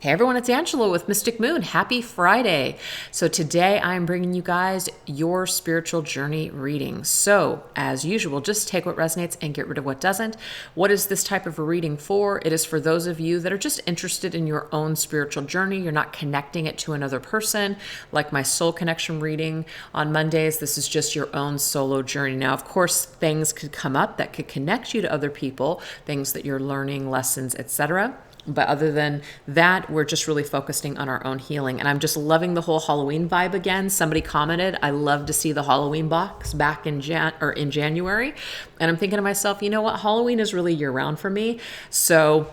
Hey everyone, it's Angela with Mystic Moon. Happy Friday. So today I'm bringing you guys your spiritual journey reading. So as usual, just take what resonates and get rid of what doesn't. What is this type of a reading for? It is for those of you that are just interested in your own spiritual journey. You're not connecting it to another person, like my soul connection reading on Mondays. This is just your own solo journey. Now, of course, things could come up that could connect you to other people, things that you're learning, lessons, etc. But other than that, we're just really focusing on our own healing. And I'm just loving the whole Halloween vibe again. Somebody commented, I love to see the Halloween box back in January. And I'm thinking to myself, you know what? Halloween is really year round for me. So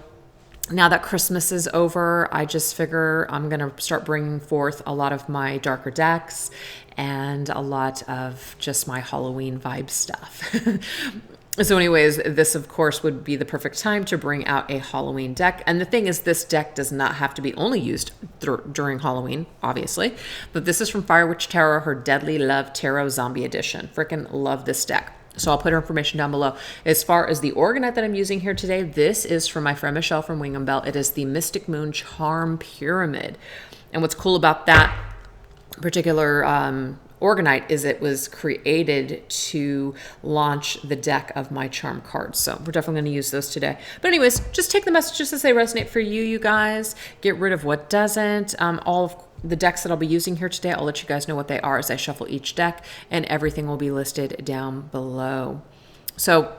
now that Christmas is over, I just figure I'm going to start bringing forth a lot of my darker decks and a lot of just my Halloween vibe stuff. So anyways, this of course would be the perfect time to bring out a Halloween deck. And the thing is, this deck does not have to be only used during Halloween, obviously. But this is from Fire Witch Tarot, her Deadly Love Tarot Zombie Edition. Freaking love this deck. So I'll put her information down below. As far as the orgonite that I'm using here today, this is from my friend Michelle from Wingham Bell. It is the Mystic Moon Charm Pyramid. And what's cool about that particular orgonite is it was created to launch the deck of my charm cards. So we're definitely going to use those today. But anyways, just take the messages as they resonate for you, you guys. Get rid of what doesn't. All of the decks that I'll be using here today, I'll let you guys know what they are as I shuffle each deck, and everything will be listed down below. So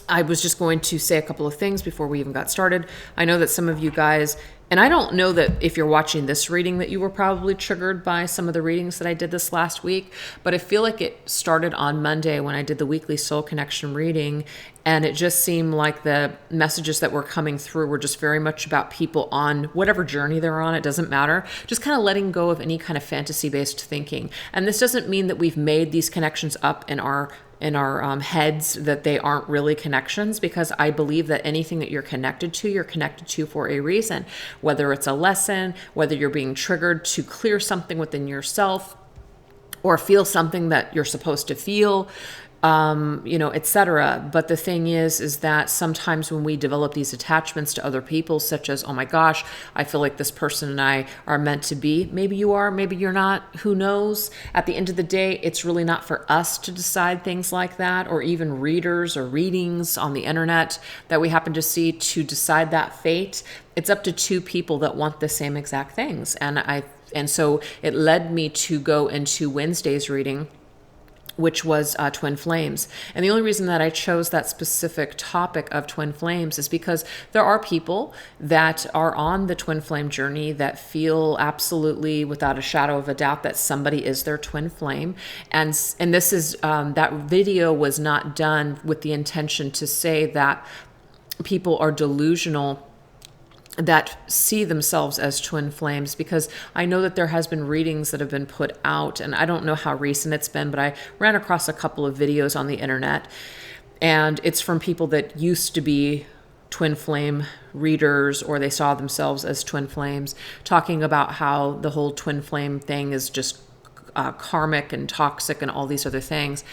I was just going to say a couple of things before we even got started. I know that some of you guys, and I don't know that if you're watching this reading that you were probably triggered by some of the readings that I did this last week, but I feel like it started on Monday when I did the weekly soul connection reading, and it just seemed like the messages that were coming through were just very much about people on whatever journey they're on. It doesn't matter. Just kind of letting go of any kind of fantasy-based thinking. And this doesn't mean that we've made these connections up in our heads that they aren't really connections, because I believe that anything that you're connected to for a reason, whether it's a lesson, whether you're being triggered to clear something within yourself or feel something that you're supposed to feel, etc. But the thing is that sometimes when we develop these attachments to other people, such as, oh my gosh, I feel like this person and I are meant to be. Maybe you are, maybe you're not, who knows? At the end of the day, it's really not for us to decide things like that, or even readers or readings on the internet that we happen to see to decide that fate. It's up to two people that want the same exact things. And so it led me to go into Wednesday's reading, which was twin flames. And the only reason that I chose that specific topic of twin flames is because there are people that are on the twin flame journey that feel absolutely without a shadow of a doubt that somebody is their twin flame. And this is, that video was not done with the intention to say that people are delusional that see themselves as twin flames, because I know that there has been readings that have been put out, and I don't know how recent it's been, but I ran across a couple of videos on the internet, and it's from people that used to be twin flame readers, or they saw themselves as twin flames, talking about how the whole twin flame thing is just karmic and toxic and all these other things.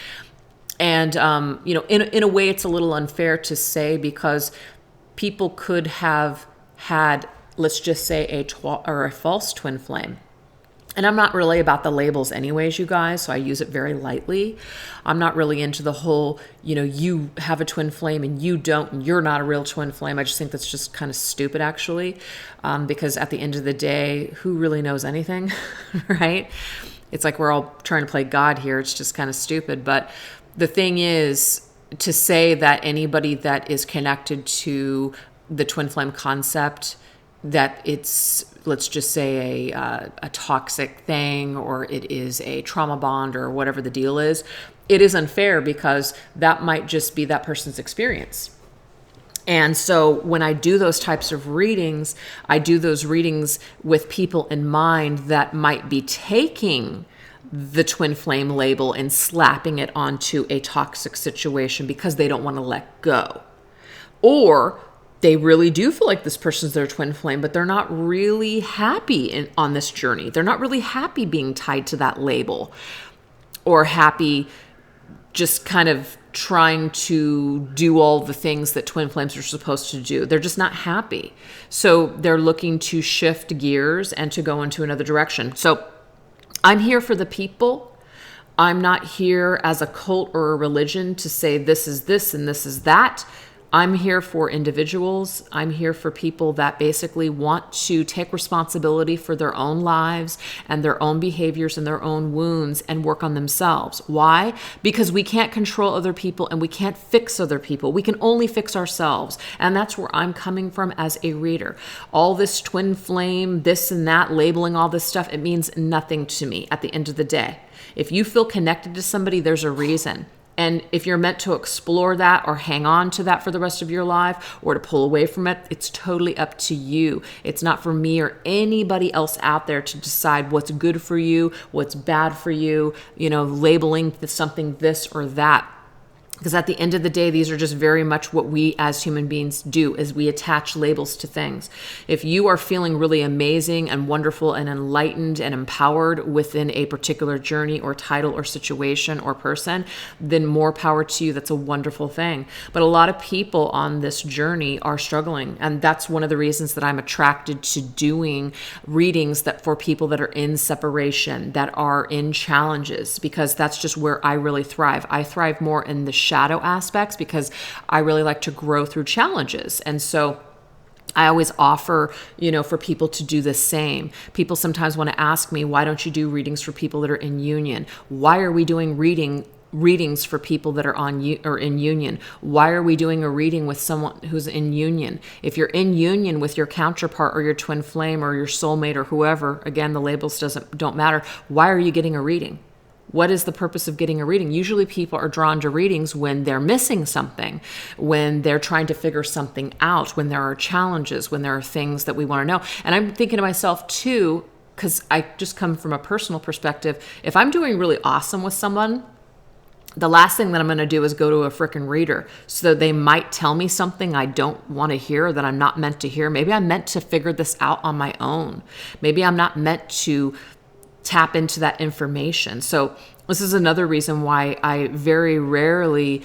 And in a way it's a little unfair to say, because people could have had, let's just say, a false twin flame. And I'm not really about the labels anyways, you guys, so I use it very lightly. I'm not really into the whole, you have a twin flame and you don't, and you're not a real twin flame. I just think that's just kind of stupid, actually, because at the end of the day, who really knows anything, right? It's like we're all trying to play God here. It's just kind of stupid. But the thing is, to say that anybody that is connected to the twin flame concept, that it's, let's just say, a toxic thing, or it is a trauma bond, or whatever the deal is, it is unfair, because that might just be that person's experience. And so when I do those types of readings, I do those readings with people in mind that might be taking the twin flame label and slapping it onto a toxic situation because they don't want to let go. Or they really do feel like this person's their twin flame, but they're not really happy on this journey. They're not really happy being tied to that label, or happy just kind of trying to do all the things that twin flames are supposed to do. They're just not happy. So they're looking to shift gears and to go into another direction. So I'm here for the people. I'm not here as a cult or a religion to say this is this and this is that. I'm here for individuals. I'm here for people that basically want to take responsibility for their own lives and their own behaviors and their own wounds and work on themselves. Why? Because we can't control other people and we can't fix other people. We can only fix ourselves. And that's where I'm coming from as a reader. All this twin flame, this and that, labeling all this stuff, it means nothing to me at the end of the day. If you feel connected to somebody, there's a reason. And if you're meant to explore that or hang on to that for the rest of your life or to pull away from it, it's totally up to you. It's not for me or anybody else out there to decide what's good for you, what's bad for you, labeling something this or that. Because at the end of the day, these are just very much what we as human beings do, is we attach labels to things. If you are feeling really amazing and wonderful and enlightened and empowered within a particular journey or title or situation or person, then more power to you. That's a wonderful thing. But a lot of people on this journey are struggling. And that's one of the reasons that I'm attracted to doing readings that for people that are in separation, that are in challenges, because that's just where I really thrive. I thrive more in the shadow aspects because I really like to grow through challenges. And so I always offer, for people to do the same. People sometimes want to ask me, why don't you do readings for people that are in union? Why are we doing readings for people that are in union? Why are we doing a reading with someone who's in union? If you're in union with your counterpart or your twin flame or your soulmate or whoever, again, the labels don't matter. Why are you getting a reading? What is the purpose of getting a reading? Usually people are drawn to readings when they're missing something, when they're trying to figure something out, when there are challenges, when there are things that we want to know. And I'm thinking to myself too, because I just come from a personal perspective, if I'm doing really awesome with someone, the last thing that I'm going to do is go to a freaking reader. So they might tell me something I don't want to hear, that I'm not meant to hear. Maybe I'm meant to figure this out on my own. Maybe I'm not meant to tap into that information. So this is another reason why I very rarely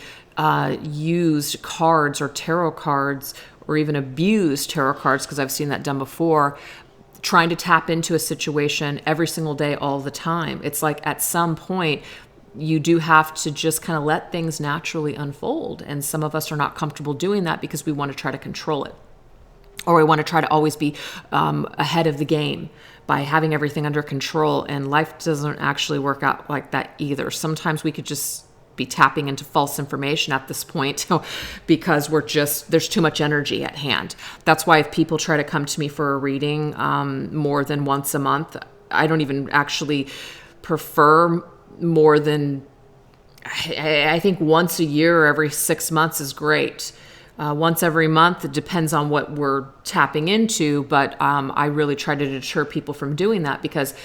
use cards or tarot cards or even abuse tarot cards, because I've seen that done before, trying to tap into a situation every single day, all the time. It's like at some point, you do have to just kind of let things naturally unfold. And some of us are not comfortable doing that because we want to try to control it. Or we want to try to always be ahead of the game by having everything under control. And life doesn't actually work out like that either. Sometimes we could just be tapping into false information at this point because there's too much energy at hand. That's why if people try to come to me for a reading more than once a month, I don't even actually prefer more than, I think once a year or every 6 months is great. Once every month, it depends on what we're tapping into, but I really try to deter people from doing that, because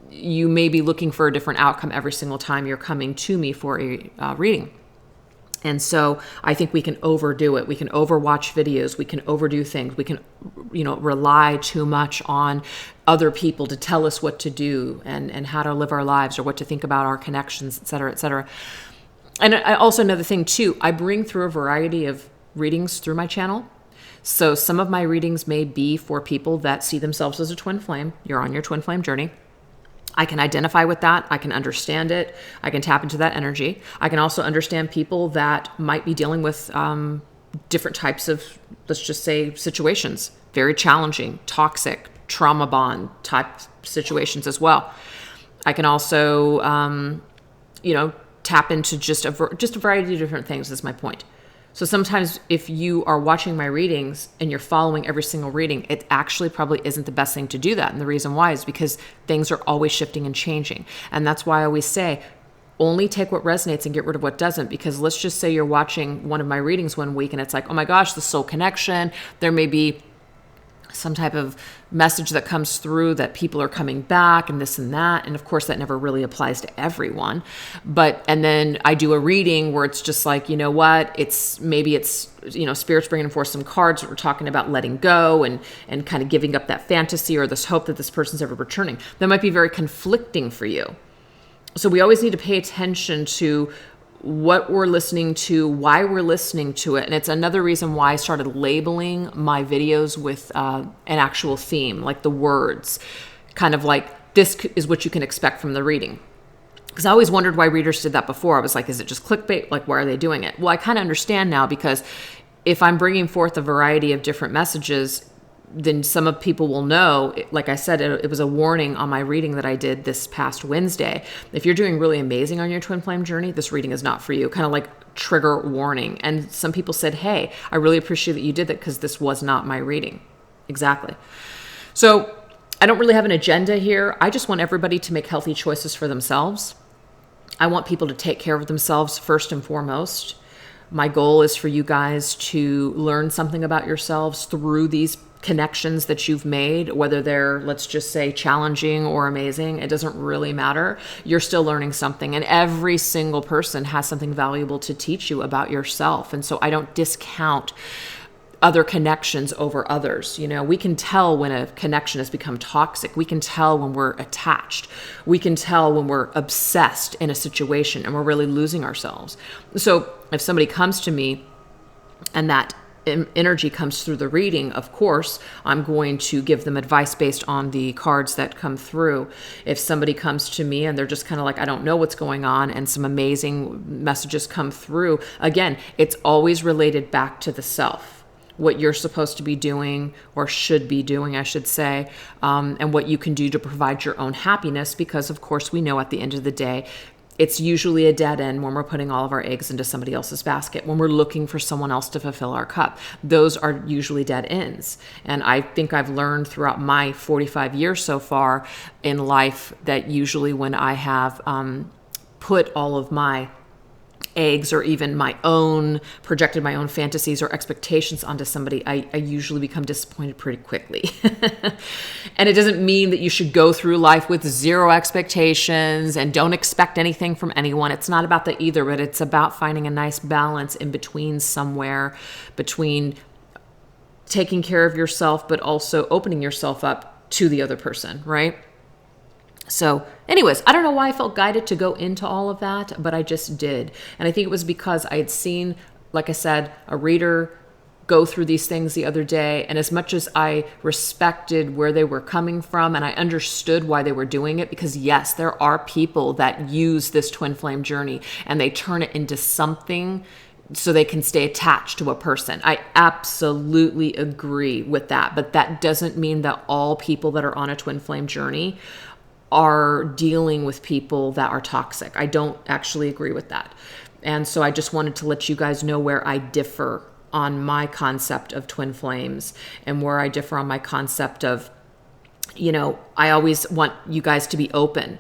you may be looking for a different outcome every single time you're coming to me for a reading. And so I think we can overdo it. We can overwatch videos. We can overdo things. We can, rely too much on other people to tell us what to do and how to live our lives or what to think about our connections, et cetera, et cetera. And I also, another thing too, I bring through a variety of readings through my channel. So some of my readings may be for people that see themselves as a twin flame. You're on your twin flame journey. I can identify with that. I can understand it. I can tap into that energy. I can also understand people that might be dealing with different types of, let's just say, situations, very challenging, toxic, trauma bond type situations as well. I can also, tap into just a variety of different things is my point. So sometimes if you are watching my readings and you're following every single reading, it actually probably isn't the best thing to do that. And the reason why is because things are always shifting and changing. And that's why I always say, only take what resonates and get rid of what doesn't. Because let's just say you're watching one of my readings one week and it's like, oh my gosh, the soul connection. There may be some type of message that comes through that people are coming back and this and that. And of course that never really applies to everyone. And then I do a reading where it's just like, Spirit's bringing forth some cards. We're talking about letting go and kind of giving up that fantasy or this hope that this person's ever returning. That might be very conflicting for you. So we always need to pay attention to what we're listening to, why we're listening to it. And it's another reason why I started labeling my videos with an actual theme, like the words, kind of like, this is what you can expect from the reading. Because I always wondered why readers did that before. I was like, is it just clickbait? Like, why are they doing it? Well, I kind of understand now, because if I'm bringing forth a variety of different messages, then some of people will know, like I said, it was a warning on my reading that I did this past Wednesday. If you're doing really amazing on your twin flame journey, this reading is not for you. Kind of like trigger warning. And some people said, hey, I really appreciate that you did that, because this was not my reading. Exactly. So I don't really have an agenda here. I just want everybody to make healthy choices for themselves. I want people to take care of themselves first and foremost. My goal is for you guys to learn something about yourselves through these connections that you've made, whether they're, let's just say, challenging or amazing. It doesn't really matter. You're still learning something, and every single person has something valuable to teach you about yourself. And so I don't discount other connections over others. You know, we can tell when a connection has become toxic. We can tell when we're attached. We can tell when we're obsessed in a situation and we're really losing ourselves. So if somebody comes to me and that energy comes through the reading, of course, I'm going to give them advice based on the cards that come through. If somebody comes to me and they're just kind of like, I don't know what's going on, and some amazing messages come through, again, it's always related back to the self. What you're supposed to be doing, or should be doing, I should say, and what you can do to provide your own happiness, because of course we know at the end of the day, it's usually a dead end when we're putting all of our eggs into somebody else's basket, when we're looking for someone else to fulfill our cup. Those are usually dead ends. And I think I've learned throughout my 45 years so far in life that usually when I have put all of my eggs, or even my own, projected my own fantasies or expectations onto somebody, I usually become disappointed pretty quickly. And it doesn't mean that you should go through life with zero expectations and don't expect anything from anyone. It's not about that either, but it's about finding a nice balance in between somewhere, between taking care of yourself, but also opening yourself up to the other person, right? So anyways, I don't know why I felt guided to go into all of that, but I just did. And I think it was because I had seen, like I said, a reader go through these things the other day. And as much as I respected where they were coming from, and I understood why they were doing it, because yes, there are people that use this twin flame journey and they turn it into something so they can stay attached to a person. I absolutely agree with that. But that doesn't mean that all people that are on a twin flame journey are dealing with people that are toxic. I don't actually agree with that. And so I just wanted to let you guys know where I differ on my concept of twin flames, and where I differ on my concept of, you know, I always want you guys to be open.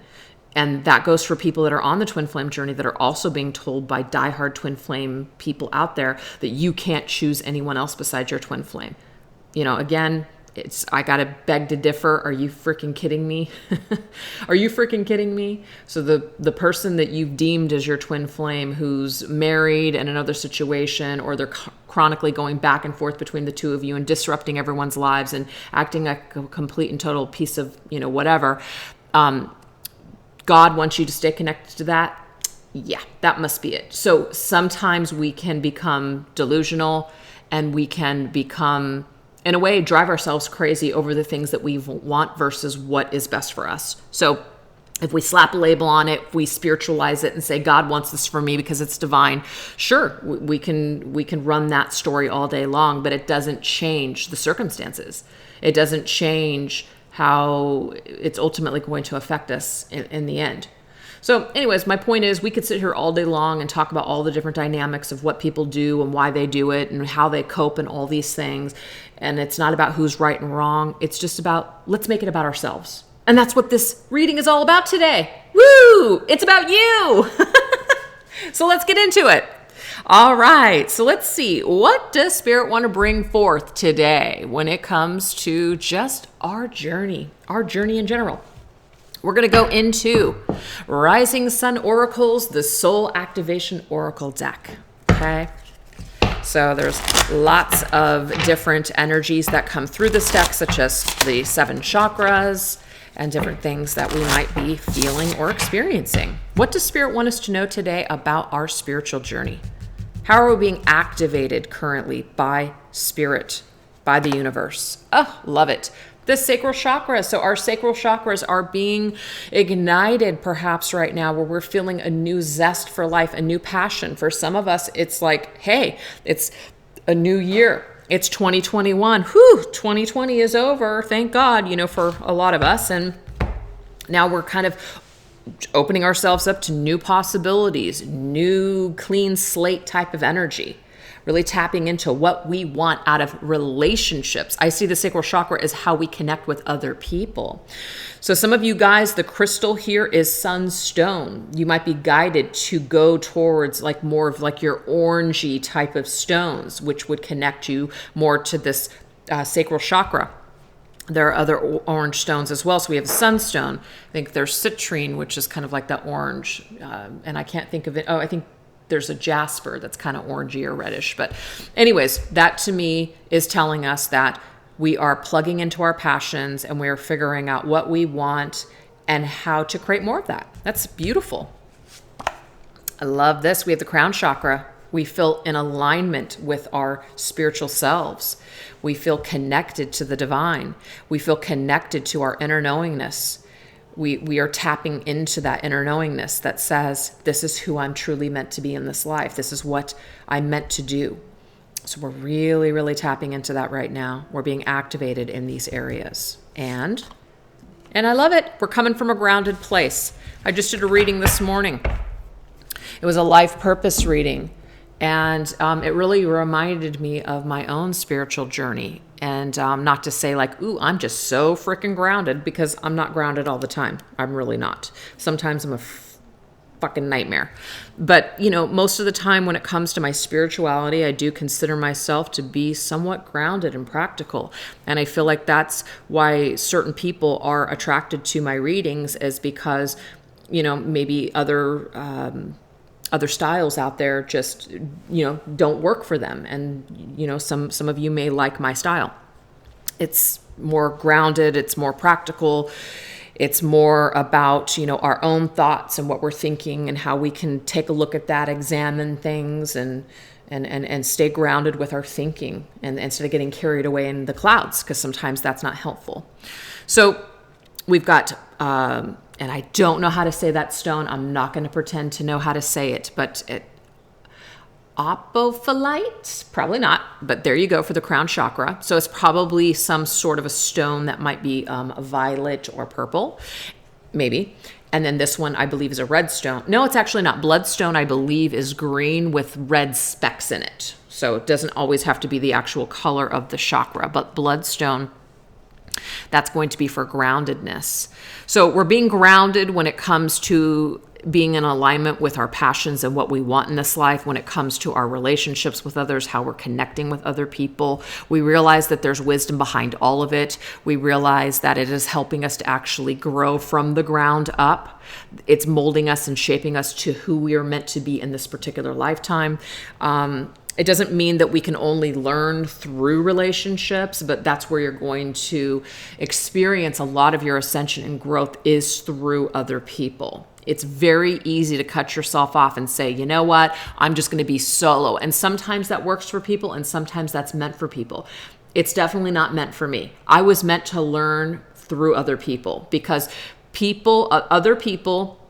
And that goes for people that are on the twin flame journey that are also being told by diehard twin flame people out there that you can't choose anyone else besides your twin flame. You know, again, I gotta beg to differ. Are you freaking kidding me? Are you freaking kidding me? So the person that you've deemed as your twin flame, who's married in another situation, or they're chronically going back and forth between the two of you and disrupting everyone's lives and acting like a complete and total piece of, you know, whatever. God wants you to stay connected to that. Yeah, that must be it. So sometimes we can become delusional, and we can become, in a way, drive ourselves crazy over the things that we want versus what is best for us. So if we slap a label on it, if we spiritualize it and say, God wants this for me because it's divine, sure, we can run that story all day long, but it doesn't change the circumstances. It doesn't change how it's ultimately going to affect us in the end. So anyways, my point is, we could sit here all day long and talk about all the different dynamics of what people do and why they do it and how they cope and all these things. And it's not about who's right and wrong. It's just about, let's make it about ourselves. And that's what this reading is all about today. Woo! It's about you. So let's get into it. All right. So let's see. What does Spirit want to bring forth today when it comes to just our journey in general? We're going to go into Rising Sun Oracles, the Soul Activation Oracle deck. Okay. So there's lots of different energies that come through this deck, such as the 7 chakras and different things that we might be feeling or experiencing. What does Spirit want us to know today about our spiritual journey? How are we being activated currently by Spirit, by the universe? Oh, love it. The sacral chakra. So our sacral chakras are being ignited perhaps right now, where we're feeling a new zest for life, a new passion. For some of us, it's like, hey, it's a new year. It's 2021. Whew, 2020 is over. Thank God, for a lot of us. And now we're kind of opening ourselves up to new possibilities, new clean slate type of energy. Really tapping into what we want out of relationships. I see the sacral chakra as how we connect with other people. So some of you guys, the crystal here is sunstone. You might be guided to go towards like more of like your orangey type of stones, which would connect you more to this sacral chakra. There are other orange stones as well. So we have sunstone. I think there's citrine, which is kind of like that orange. And I can't think of it. Oh, I think there's a jasper that's kind of orangey or reddish. But anyways, that to me is telling us that we are plugging into our passions and we're figuring out what we want and how to create more of that. That's beautiful. I love this. We have the crown chakra. We feel in alignment with our spiritual selves. We feel connected to the divine. We feel connected to our inner knowingness. We are tapping into that inner knowingness that says, this is who I'm truly meant to be in this life. This is what I'm meant to do. So we're really, really tapping into that right now. We're being activated in these areas. And I love it. We're coming from a grounded place. I just did a reading this morning. It was a life purpose reading. And it really reminded me of my own spiritual journey. And not to say like, ooh, I'm just so freaking grounded, because I'm not grounded all the time. I'm really not. Sometimes I'm a fucking nightmare. But, most of the time when it comes to my spirituality, I do consider myself to be somewhat grounded and practical. And I feel like that's why certain people are attracted to my readings, is because, maybe other styles out there just, don't work for them. And, some of you may like my style. It's more grounded. It's more practical. It's more about, our own thoughts and what we're thinking and how we can take a look at that, examine things and stay grounded with our thinking, and instead of getting carried away in the clouds, because sometimes that's not helpful. So we've got, and I don't know how to say that stone. I'm not going to pretend to know how to say it, but apophyllite? Probably not, but there you go for the crown chakra. So it's probably some sort of a stone that might be violet or purple, maybe. And then this one, I believe, is a red stone. No, it's actually not. Bloodstone, I believe, is green with red specks in it. So it doesn't always have to be the actual color of the chakra, but bloodstone, that's going to be for groundedness. So we're being grounded when it comes to being in alignment with our passions and what we want in this life. When it comes to our relationships with others, how we're connecting with other people, we realize that there's wisdom behind all of it. We realize that it is helping us to actually grow from the ground up. It's molding us and shaping us to who we are meant to be in this particular lifetime. It doesn't mean that we can only learn through relationships, but that's where you're going to experience a lot of your ascension and growth, is through other people. It's very easy to cut yourself off and say, you know what, I'm just going to be solo. And sometimes that works for people, and sometimes that's meant for people. It's definitely not meant for me. I was meant to learn through other people, because other people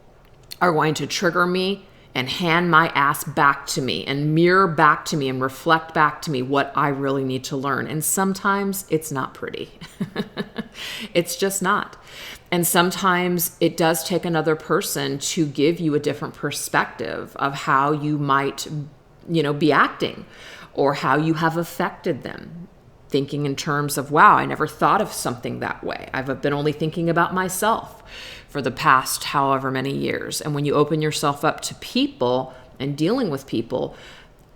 are going to trigger me and hand my ass back to me and mirror back to me and reflect back to me what I really need to learn. And sometimes it's not pretty. It's just not. And sometimes it does take another person to give you a different perspective of how you might, be acting, or how you have affected them. Thinking in terms of, wow, I never thought of something that way. I've been only thinking about myself for the past however many years. And when you open yourself up to people and dealing with people,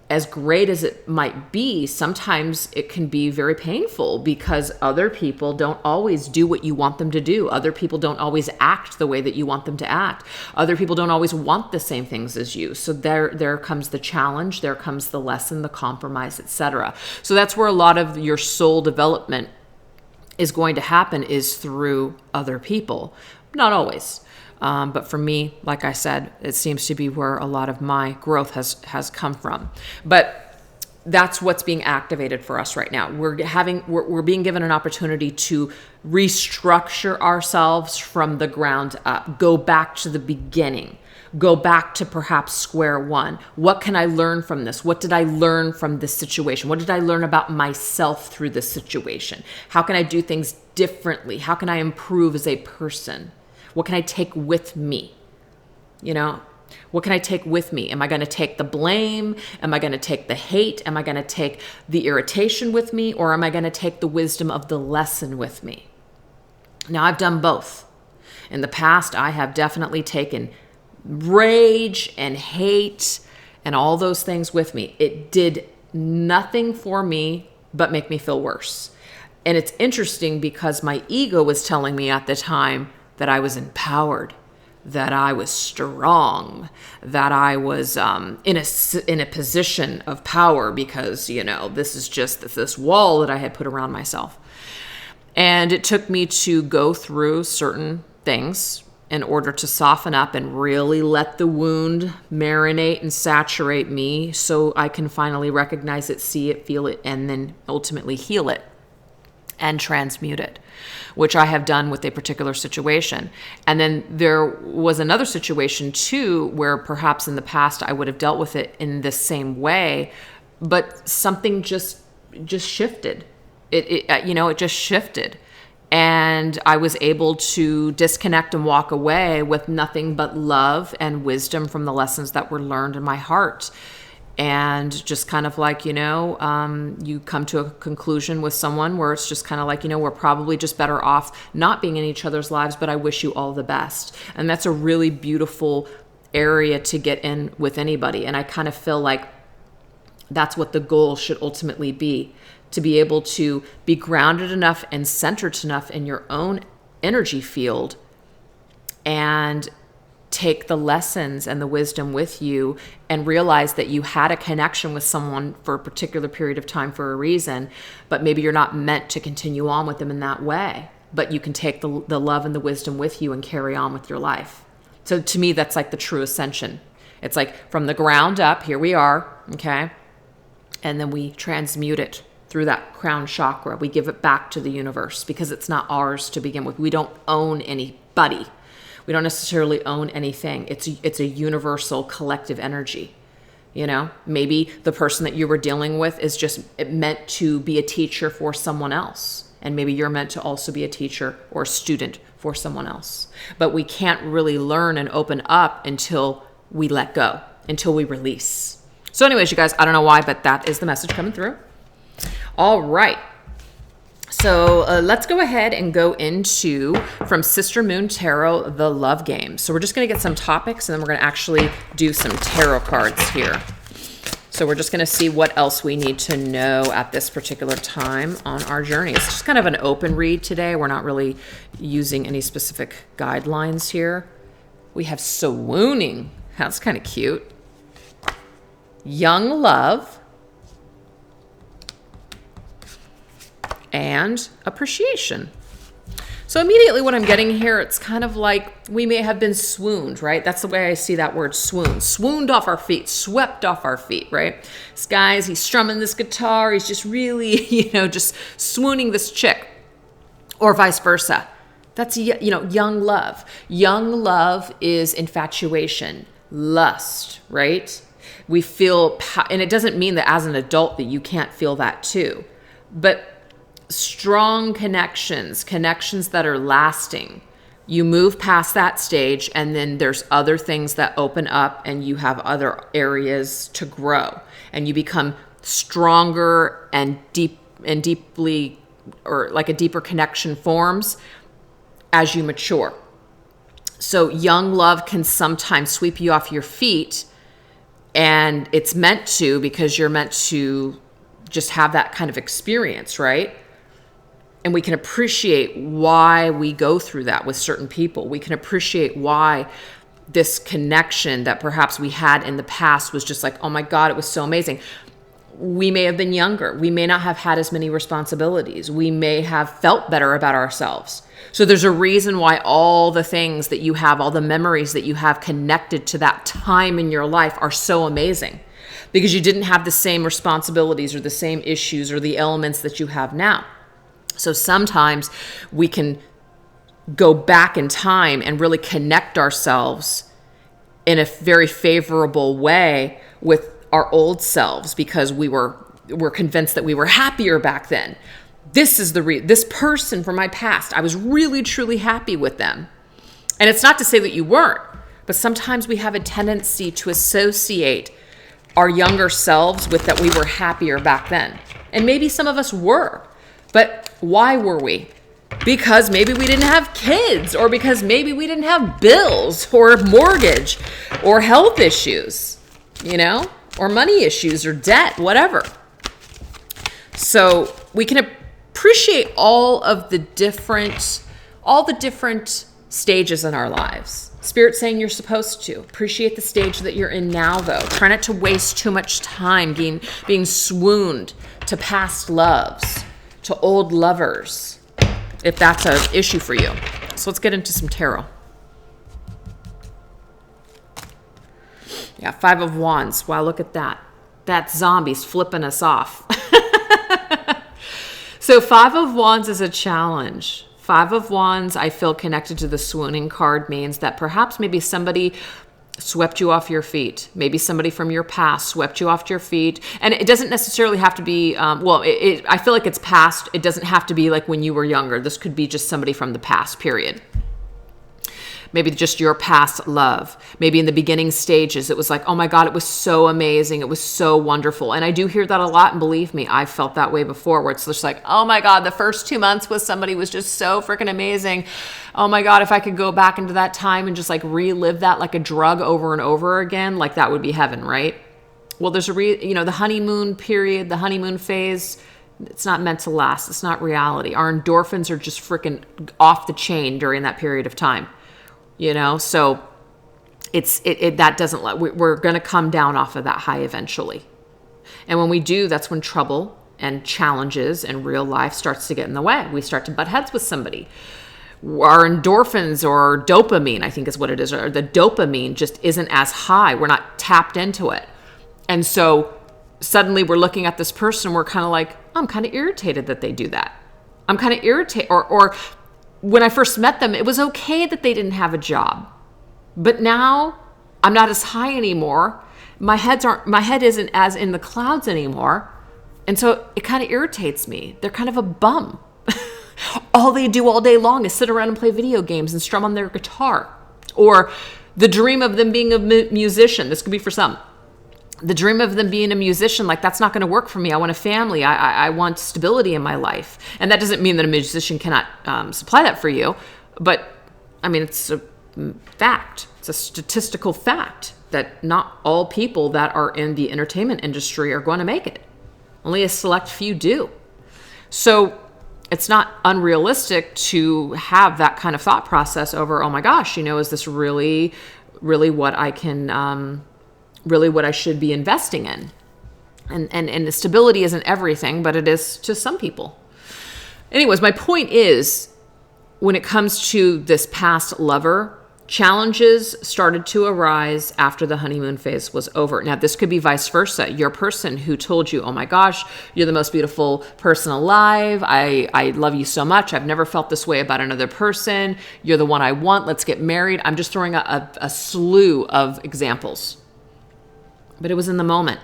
as great as it might be, sometimes it can be very painful, because other people don't always do what you want them to do. Other people don't always act the way that you want them to act. Other people don't always want the same things as you. So there comes the challenge, there comes the lesson, the compromise, etc. So that's where a lot of your soul development is going to happen is through other people. Not always. But for me, like I said, it seems to be where a lot of my growth has come from. But that's what's being activated for us right now. We're being given an opportunity to restructure ourselves from the ground up, go back to the beginning, go back to perhaps square one. What can I learn from this? What did I learn from this situation? What did I learn about myself through this situation? How can I do things differently? How can I improve as a person? What can I take with me? What can I take with me? Am I going to take the blame? Am I going to take the hate? Am I going to take the irritation with me? Or am I going to take the wisdom of the lesson with me? Now, I've done both. In the past, I have definitely taken rage and hate and all those things with me. It did nothing for me but make me feel worse. And it's interesting because my ego was telling me at the time that I was empowered, that I was strong, that I was in a position of power because, this is just this wall that I had put around myself. And it took me to go through certain things in order to soften up and really let the wound marinate and saturate me so I can finally recognize it, see it, feel it, and then ultimately heal it and transmute it, which I have done with a particular situation. And then there was another situation too, where perhaps in the past I would have dealt with it in the same way, but something just shifted. It just shifted. And I was able to disconnect and walk away with nothing but love and wisdom from the lessons that were learned in my heart. And just kind of like, you come to a conclusion with someone where it's just kind of like, we're probably just better off not being in each other's lives, but I wish you all the best. And that's a really beautiful area to get in with anybody. And I kind of feel like that's what the goal should ultimately be, to be able to be grounded enough and centered enough in your own energy field and take the lessons and the wisdom with you and realize that you had a connection with someone for a particular period of time for a reason, but maybe you're not meant to continue on with them in that way, but you can take the love and the wisdom with you and carry on with your life. So to me, that's like the true ascension. It's like from the ground up, here we are, okay? And then we transmute it through that crown chakra. We give it back to the universe because it's not ours to begin with. We don't own anybody. We don't necessarily own anything. It's a universal collective energy. Maybe the person that you were dealing with is just meant to be a teacher for someone else. And maybe you're meant to also be a teacher or a student for someone else. But we can't really learn and open up until we let go, until we release. So anyways, you guys, I don't know why, but that is the message coming through. All right. So let's go ahead and go into, from Sister Moon Tarot, the love game. So we're just going to get some topics, and then we're going to actually do some tarot cards here. So we're just going to see what else we need to know at this particular time on our journey. It's just kind of an open read today. We're not really using any specific guidelines here. We have swooning. That's kind of cute. Young love. And appreciation. So immediately what I'm getting here, it's kind of like we may have been swooned, right? That's the way I see that word, swoon. Swooned off our feet, swept off our feet, right? This guy's, he's strumming this guitar. He's just really, just swooning this chick, or vice versa. That's, young love. Young love is infatuation, lust, right? We feel, and it doesn't mean that as an adult that you can't feel that too, but strong connections that are lasting. You move past that stage, and then there's other things that open up, and you have other areas to grow, and you become stronger and deeply, or like a deeper connection forms as you mature. So young love can sometimes sweep you off your feet, and it's meant to, because you're meant to just have that kind of experience, right? And we can appreciate why we go through that with certain people. We can appreciate why this connection that perhaps we had in the past was just like, oh my God, it was so amazing. we may have been younger. We may not have had as many responsibilities. We may have felt better about ourselves. So there's a reason why all the things that you have, all the memories that you have connected to that time in your life are so amazing, because you didn't have the same responsibilities or the same issues or the elements that you have now. So sometimes we can go back in time and really connect ourselves in a very favorable way with our old selves, because we're convinced that we were happier back then. This is this person from my past, I was really truly happy with them. And it's not to say that you weren't, but sometimes we have a tendency to associate our younger selves with that we were happier back then. And maybe some of us were, but why were we? Because maybe we didn't have kids, or because maybe we didn't have bills or mortgage or health issues, or money issues or debt, whatever. So we can appreciate all the different stages in our lives. Spirit's saying you're supposed to appreciate the stage that you're in now, though. Try not to waste too much time being swooned to past loves, to old lovers, if that's an issue for you. So let's get into some tarot. Yeah, 5 of Wands. Wow, look at that. That zombie's flipping us off. So 5 of Wands is a challenge. 5 of Wands, I feel connected to the swooning card, means that perhaps maybe somebody swept you off your feet. Maybe somebody from your past swept you off your feet. And it doesn't necessarily have to be, I feel like it's past. It doesn't have to be like when you were younger. This could be just somebody from the past, period. Maybe just your past love. Maybe in the beginning stages, it was like, oh my God, it was so amazing. It was so wonderful. And I do hear that a lot. And believe me, I've felt that way before, where it's just like, oh my God, the first 2 months with somebody was just so freaking amazing. Oh my God, if I could go back into that time and just like relive that like a drug over and over again, like that would be heaven, right? Well, there's the honeymoon period, the honeymoon phase, it's not meant to last. It's not reality. Our endorphins are just freaking off the chain during that period of time. So that doesn't we're going to come down off of that high eventually. And when we do, that's when trouble and challenges and real life starts to get in the way. We start to butt heads with somebody. Our endorphins, or dopamine, I think is what it is, or the dopamine just isn't as high. We're not tapped into it. And so suddenly we're looking at this person, we're kind of like, I'm kind of irritated that they do that. I'm kind of irritated, or when I first met them, it was okay that they didn't have a job. But now I'm not as high anymore. My head isn't as in the clouds anymore. And so it kind of irritates me. They're kind of a bum. All they do all day long is sit around and play video games and strum on their guitar. Or the dream of them being a musician. This could be for some. The dream of them being a musician, like, that's not going to work for me. I want a family. I want stability in my life. And that doesn't mean that a musician cannot supply that for you. But, I mean, it's a fact. It's a statistical fact that not all people that are in the entertainment industry are going to make it. Only a select few do. So it's not unrealistic to have that kind of thought process over, oh my gosh, is this really, really what I can... really what I should be investing in. And the stability isn't everything, but it is to some people. Anyways, my point is, when it comes to this past lover, challenges started to arise after the honeymoon phase was over. Now, this could be vice versa. Your person who told you, oh my gosh, you're the most beautiful person alive. I love you so much. I've never felt this way about another person. You're the one I want. Let's get married. I'm just throwing a slew of examples. But it was in the moment.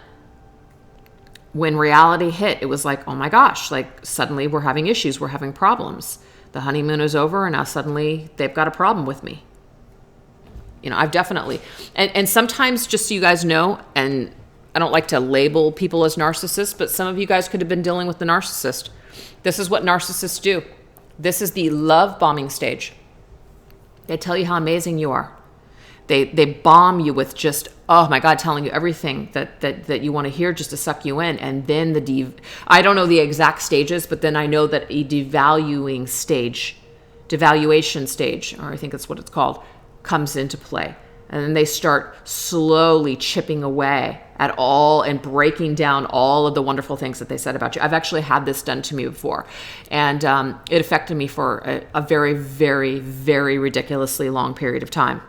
When reality hit, it was like, oh my gosh, like suddenly we're having issues, we're having problems. The honeymoon is over and now suddenly they've got a problem with me. I've definitely, and sometimes, just so you guys know, and I don't like to label people as narcissists, but some of you guys could have been dealing with the narcissist. This is what narcissists do. This is the love bombing stage. They tell you how amazing you are. They bomb you with just, oh my God, telling you everything that you want to hear just to suck you in. And then I don't know the exact stages, but then I know that a devaluation stage, or I think that's what it's called, comes into play. And then they start slowly chipping away at all and breaking down all of the wonderful things that they said about you. I've actually had this done to me before, and it affected me for a very, very, very ridiculously long period of time.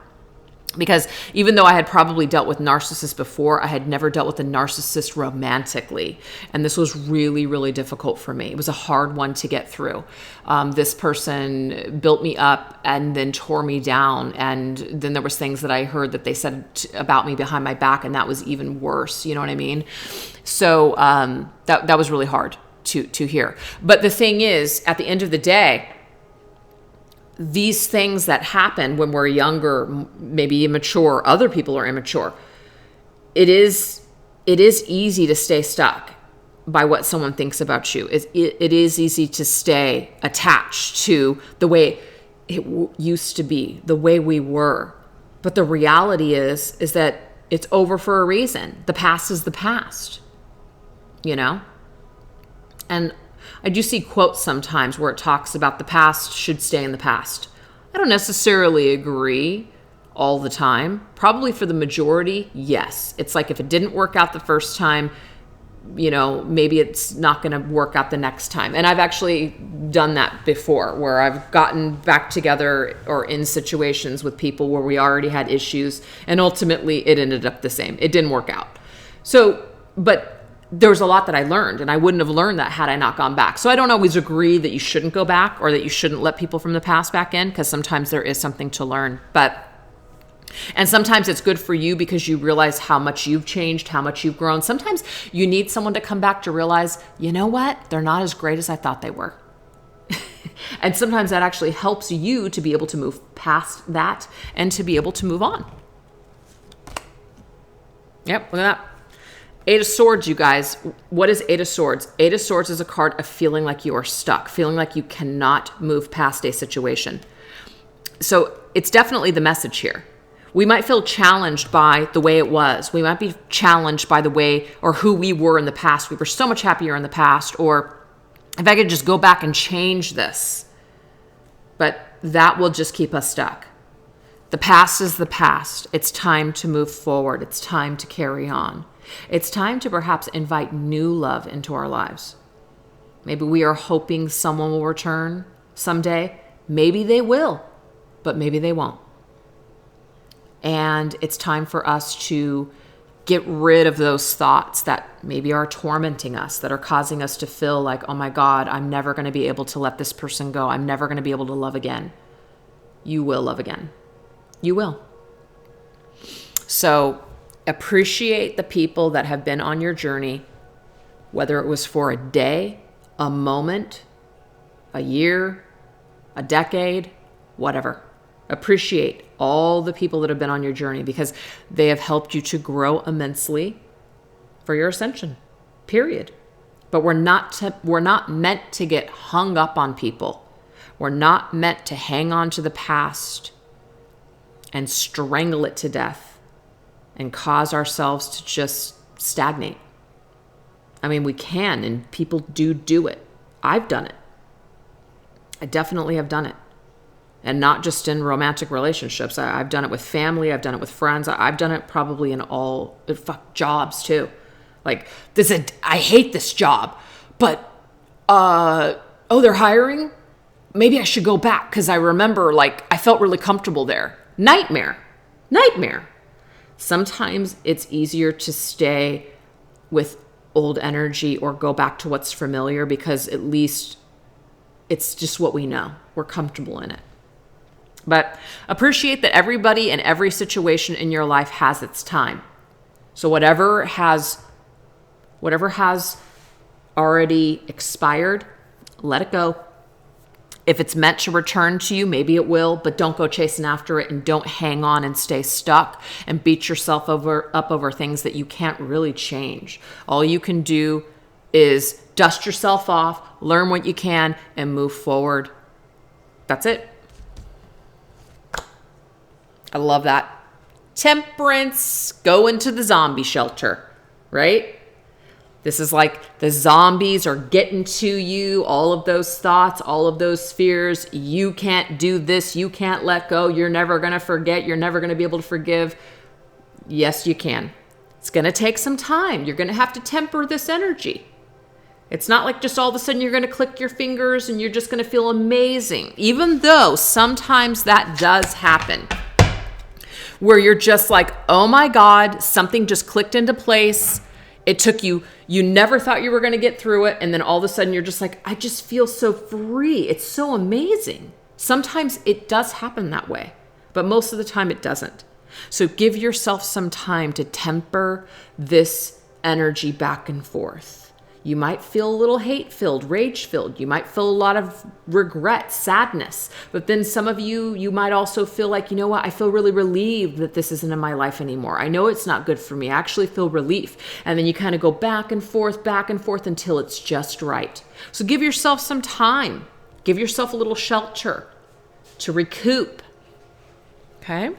Because even though I had probably dealt with narcissists before, I had never dealt with a narcissist romantically. And this was really, really difficult for me. It was a hard one to get through. This person built me up and then tore me down. And then there was things that I heard that they said about me behind my back, and that was even worse. You know what I mean? So that was really hard to hear. But the thing is, at the end of the day, these things that happen when we're younger, maybe immature, other people are immature. It is easy to stay stuck by what someone thinks about you. It is easy to stay attached to the way it used to be, the way we were. But the reality is that it's over for a reason. The past is the past, you know? And I do see quotes sometimes where it talks about the past should stay in the past. I don't necessarily agree all the time. Probably for the majority, yes. It's like if it didn't work out the first time, you know, maybe it's not going to work out the next time. And I've actually done that before, where I've gotten back together or in situations with people where we already had issues, and ultimately it ended up the same. It didn't work out. So, but there was a lot that I learned, and I wouldn't have learned that had I not gone back. So I don't always agree that you shouldn't go back or that you shouldn't let people from the past back in, because sometimes there is something to learn. And sometimes it's good for you because you realize how much you've changed, how much you've grown. Sometimes you need someone to come back to realize, you know what? They're not as great as I thought they were. And sometimes that actually helps you to be able to move past that and to be able to move on. Yep, look at that. Eight of Swords, you guys. What is Eight of Swords? Eight of Swords is a card of feeling like you are stuck, feeling like you cannot move past a situation. So it's definitely the message here. We might feel challenged by the way it was. We might be challenged by the way or who we were in the past. We were so much happier in the past. Or if I could just go back and change this. But that will just keep us stuck. The past is the past. It's time to move forward. It's time to carry on. It's time to perhaps invite new love into our lives. Maybe we are hoping someone will return someday. Maybe they will, but maybe they won't. And it's time for us to get rid of those thoughts that maybe are tormenting us, that are causing us to feel like, oh my God, I'm never going to be able to let this person go. I'm never going to be able to love again. You will love again. You will. So appreciate the people that have been on your journey, whether it was for a day, a moment, a year, a decade, whatever. Appreciate all the people that have been on your journey because they have helped you to grow immensely for your ascension, period. But we're not meant to get hung up on people. We're not meant to hang on to the past and strangle it to death and cause ourselves to just stagnate. I mean, we can, and people do it. I've done it. I definitely have done it. And not just in romantic relationships. I've done it with family. I've done it with friends. I've done it probably in all jobs too. Like, I hate this job, but, they're hiring? Maybe I should go back because I remember, I felt really comfortable there. Nightmare. Sometimes it's easier to stay with old energy or go back to what's familiar because at least it's just what we know. We're comfortable in it. But appreciate that everybody and every situation in your life has its time. So whatever has already expired, let it go. If it's meant to return to you, maybe it will, but don't go chasing after it and don't hang on and stay stuck and beat yourself up over things that you can't really change. All you can do is dust yourself off, learn what you can, and move forward. That's it. I love that. Temperance, go into the zombie shelter, right? This is like the zombies are getting to you, all of those thoughts, all of those fears. You can't do this. You can't let go. You're never going to forget. You're never going to be able to forgive. Yes, you can. It's going to take some time. You're going to have to temper this energy. It's not like just all of a sudden you're going to click your fingers and you're just going to feel amazing. Even though sometimes that does happen, where you're just like, oh my God, something just clicked into place. It took you never thought you were going to get through it. And then all of a sudden you're just like, I just feel so free. It's so amazing. Sometimes it does happen that way, but most of the time it doesn't. So give yourself some time to temper this energy back and forth. You might feel a little hate-filled, rage-filled. You might feel a lot of regret, sadness. But then some of you might also feel like, you know what? I feel really relieved that this isn't in my life anymore. I know it's not good for me. I actually feel relief. And then you kind of go back and forth until it's just right. So give yourself some time. Give yourself a little shelter to recoup. Okay?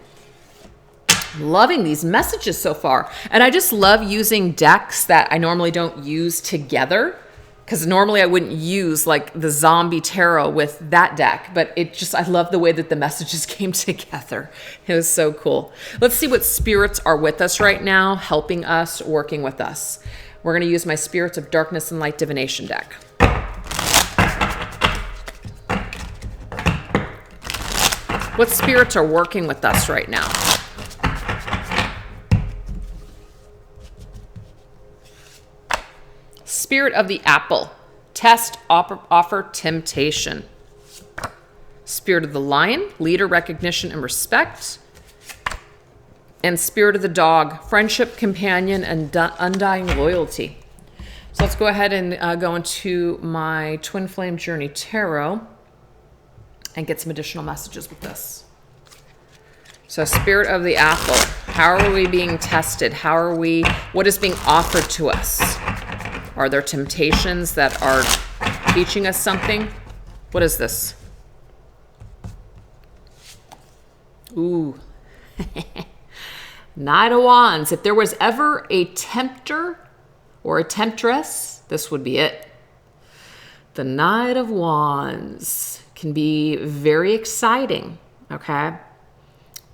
Loving these messages so far. And I just love using decks that I normally don't use together, because normally I wouldn't use like the zombie tarot with that deck, but I love the way that the messages came together. It was so cool. Let's see what spirits are with us right now, helping us, working with us. We're going to use my Spirits of Darkness and Light Divination deck. What spirits are working with us right now? Spirit of the Apple, test, offer, temptation. Spirit of the Lion, leader, recognition, and respect. And Spirit of the Dog, friendship, companion, and undying loyalty. So let's go ahead and go into my Twin Flame Journey Tarot and get some additional messages with this. So Spirit of the Apple, how are we being tested? What is being offered to us? Are there temptations that are teaching us something? What is this? Ooh. Knight of Wands. If there was ever a tempter or a temptress, this would be it. The Knight of Wands can be very exciting, okay?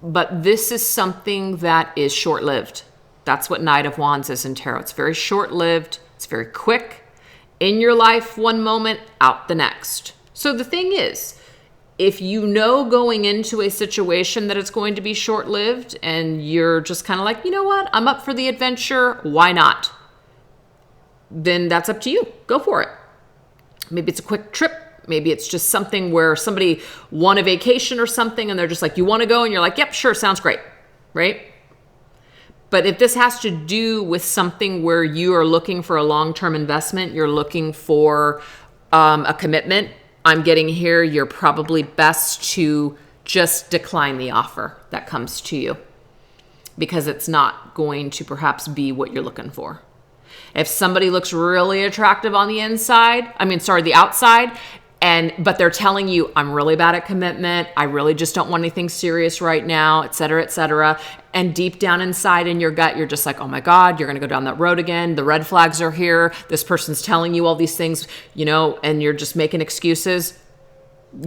But this is something that is short-lived. That's what Knight of Wands is in tarot. It's very short-lived. It's very quick. In your life, one moment, out the next. So the thing is, if you know going into a situation that it's going to be short-lived and you're just kind of like, you know what, I'm up for the adventure, why not? Then that's up to you. Go for it. Maybe it's a quick trip. Maybe it's just something where somebody won a vacation or something and they're just like, you want to go? And you're like, yep, sure, sounds great, right? But if this has to do with something where you are looking for a long-term investment, you're looking for a commitment, I'm getting here, you're probably best to just decline the offer that comes to you, because it's not going to perhaps be what you're looking for. If somebody looks really attractive on the the outside, but they're telling you, I'm really bad at commitment, I really just don't want anything serious right now, et cetera, and deep down inside in your gut, you're just like, oh my God, you're going to go down that road again. The red flags are here. This person's telling you all these things, and you're just making excuses.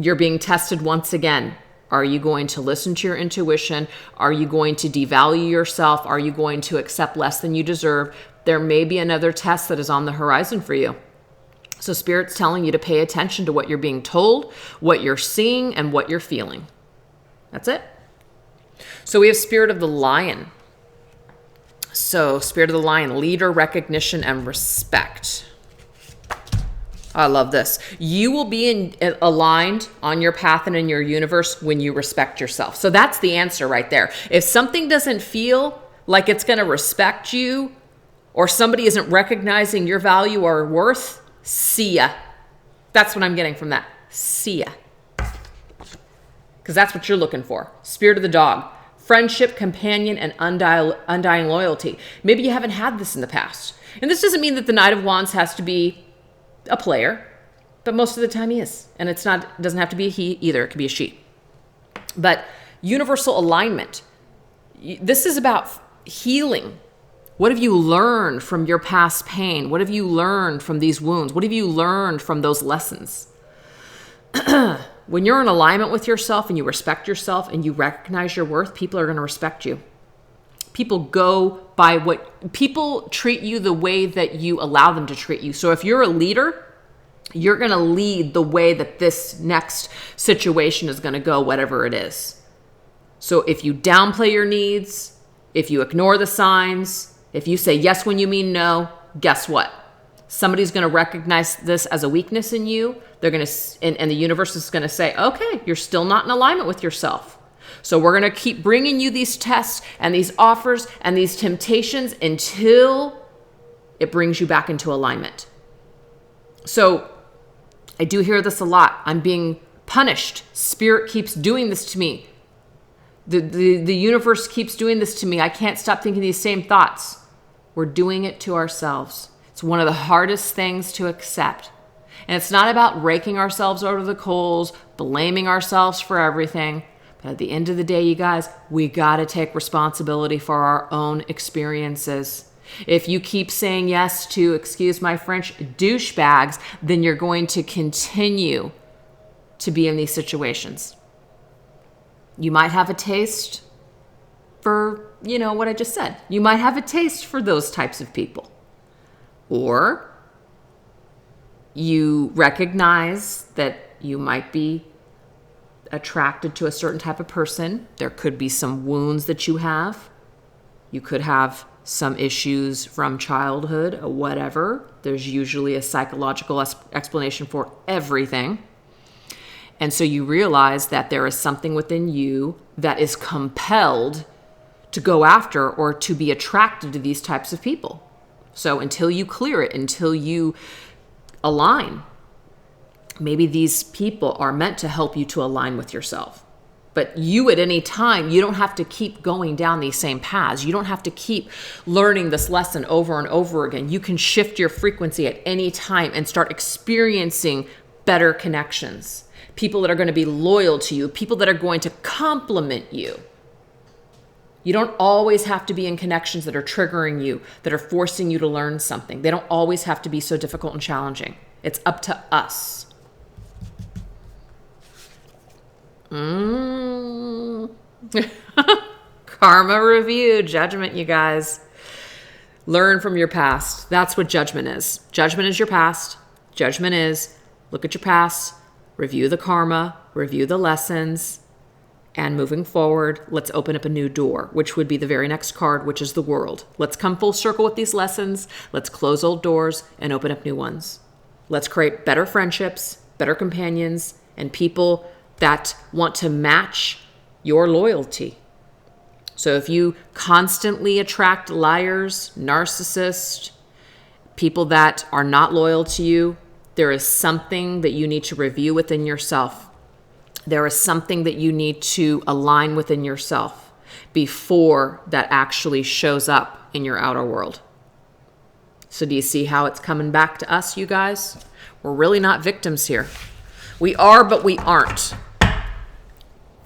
You're being tested once again. Are you going to listen to your intuition? Are you going to devalue yourself? Are you going to accept less than you deserve? There may be another test that is on the horizon for you. So Spirit's telling you to pay attention to what you're being told, what you're seeing, and what you're feeling. That's it. So we have Spirit of the Lion. So Spirit of the Lion, leader, recognition, and respect. I love this. You will be aligned on your path and in your universe when you respect yourself. So that's the answer right there. If something doesn't feel like it's going to respect you, or somebody isn't recognizing your value or worth, see ya. That's what I'm getting from that. See ya. Because that's what you're looking for. Spirit of the Dog. Friendship, companion, and undying loyalty. Maybe you haven't had this in the past. And this doesn't mean that the Knight of Wands has to be a player, but most of the time he is. And it doesn't have to be a he either. It could be a she. But universal alignment. This is about healing. What have you learned from your past pain? What have you learned from these wounds? What have you learned from those lessons? When you're in alignment with yourself and you respect yourself and you recognize your worth, people are going to respect you. People go by what people treat you the way that you allow them to treat you. So if you're a leader, you're going to lead the way that this next situation is going to go, whatever it is. So if you downplay your needs, if you ignore the signs, if you say yes when you mean no, guess what? Somebody's going to recognize this as a weakness in you. They're going to, and the universe is going to say, okay, you're still not in alignment with yourself. So we're going to keep bringing you these tests and these offers and these temptations until it brings you back into alignment. So I do hear this a lot. I'm being punished. Spirit keeps doing this to me. The universe keeps doing this to me. I can't stop thinking these same thoughts. We're doing it to ourselves. It's one of the hardest things to accept. And it's not about raking ourselves over the coals, blaming ourselves for everything. But at the end of the day, you guys, we got to take responsibility for our own experiences. If you keep saying yes to, excuse my French, douchebags, then you're going to continue to be in these situations. You might have a taste for, what I just said. You might have a taste for those types of people. Or you recognize that you might be attracted to a certain type of person. There could be some wounds that you have. You could have some issues from childhood or whatever. There's usually a psychological explanation for everything. And so you realize that there is something within you that is compelled to go after or to be attracted to these types of people. So until you clear it, until you align, maybe these people are meant to help you to align with yourself. But you at any time, you don't have to keep going down these same paths. You don't have to keep learning this lesson over and over again. You can shift your frequency at any time and start experiencing better connections. People that are going to be loyal to you, people that are going to compliment you. You don't always have to be in connections that are triggering you, that are forcing you to learn something. They don't always have to be so difficult and challenging. It's up to us. Karma review, judgment, you guys. Learn from your past. That's what judgment is. Judgment is your past. Judgment is look at your past, review the karma, review the lessons, and moving forward, let's open up a new door, which would be the very next card, which is the world. Let's come full circle with these lessons. Let's close old doors and open up new ones. Let's create better friendships, better companions, and people that want to match your loyalty. So if you constantly attract liars, narcissists, people that are not loyal to you, there is something that you need to review within yourself. There is something that you need to align within yourself before that actually shows up in your outer world. So do you see how it's coming back to us, you guys? We're really not victims here. We are, but we aren't.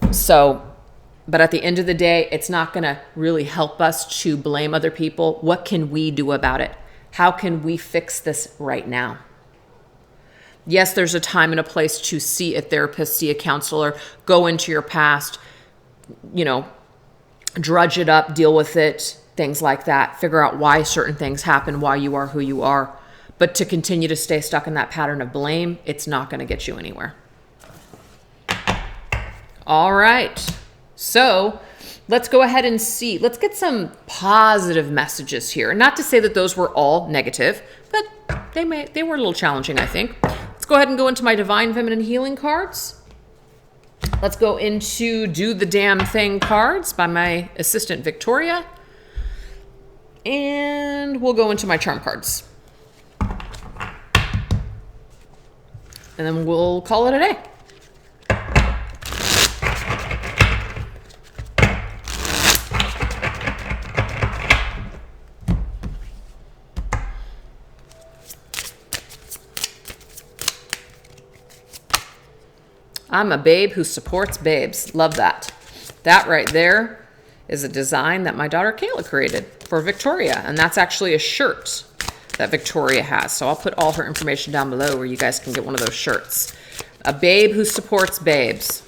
So, but at the end of the day, it's not going to really help us to blame other people. What can we do about it? How can we fix this right now? Yes, there's a time and a place to see a therapist, see a counselor, go into your past, drudge it up, deal with it, things like that. Figure out why certain things happen, why you are who you are. But to continue to stay stuck in that pattern of blame, it's not going to get you anywhere. All right. So let's go ahead and see. Let's get some positive messages here. Not to say that those were all negative, but they were a little challenging, I think. Let's go ahead and go into my Divine Feminine Healing cards. Let's go into Do the Damn Thing cards by my assistant, Victoria. And we'll go into my charm cards. And then we'll call it a day. I'm a babe who supports babes. Love that. That right there is a design that my daughter Kayla created for Victoria. And that's actually a shirt that Victoria has. So I'll put all her information down below where you guys can get one of those shirts. A babe who supports babes.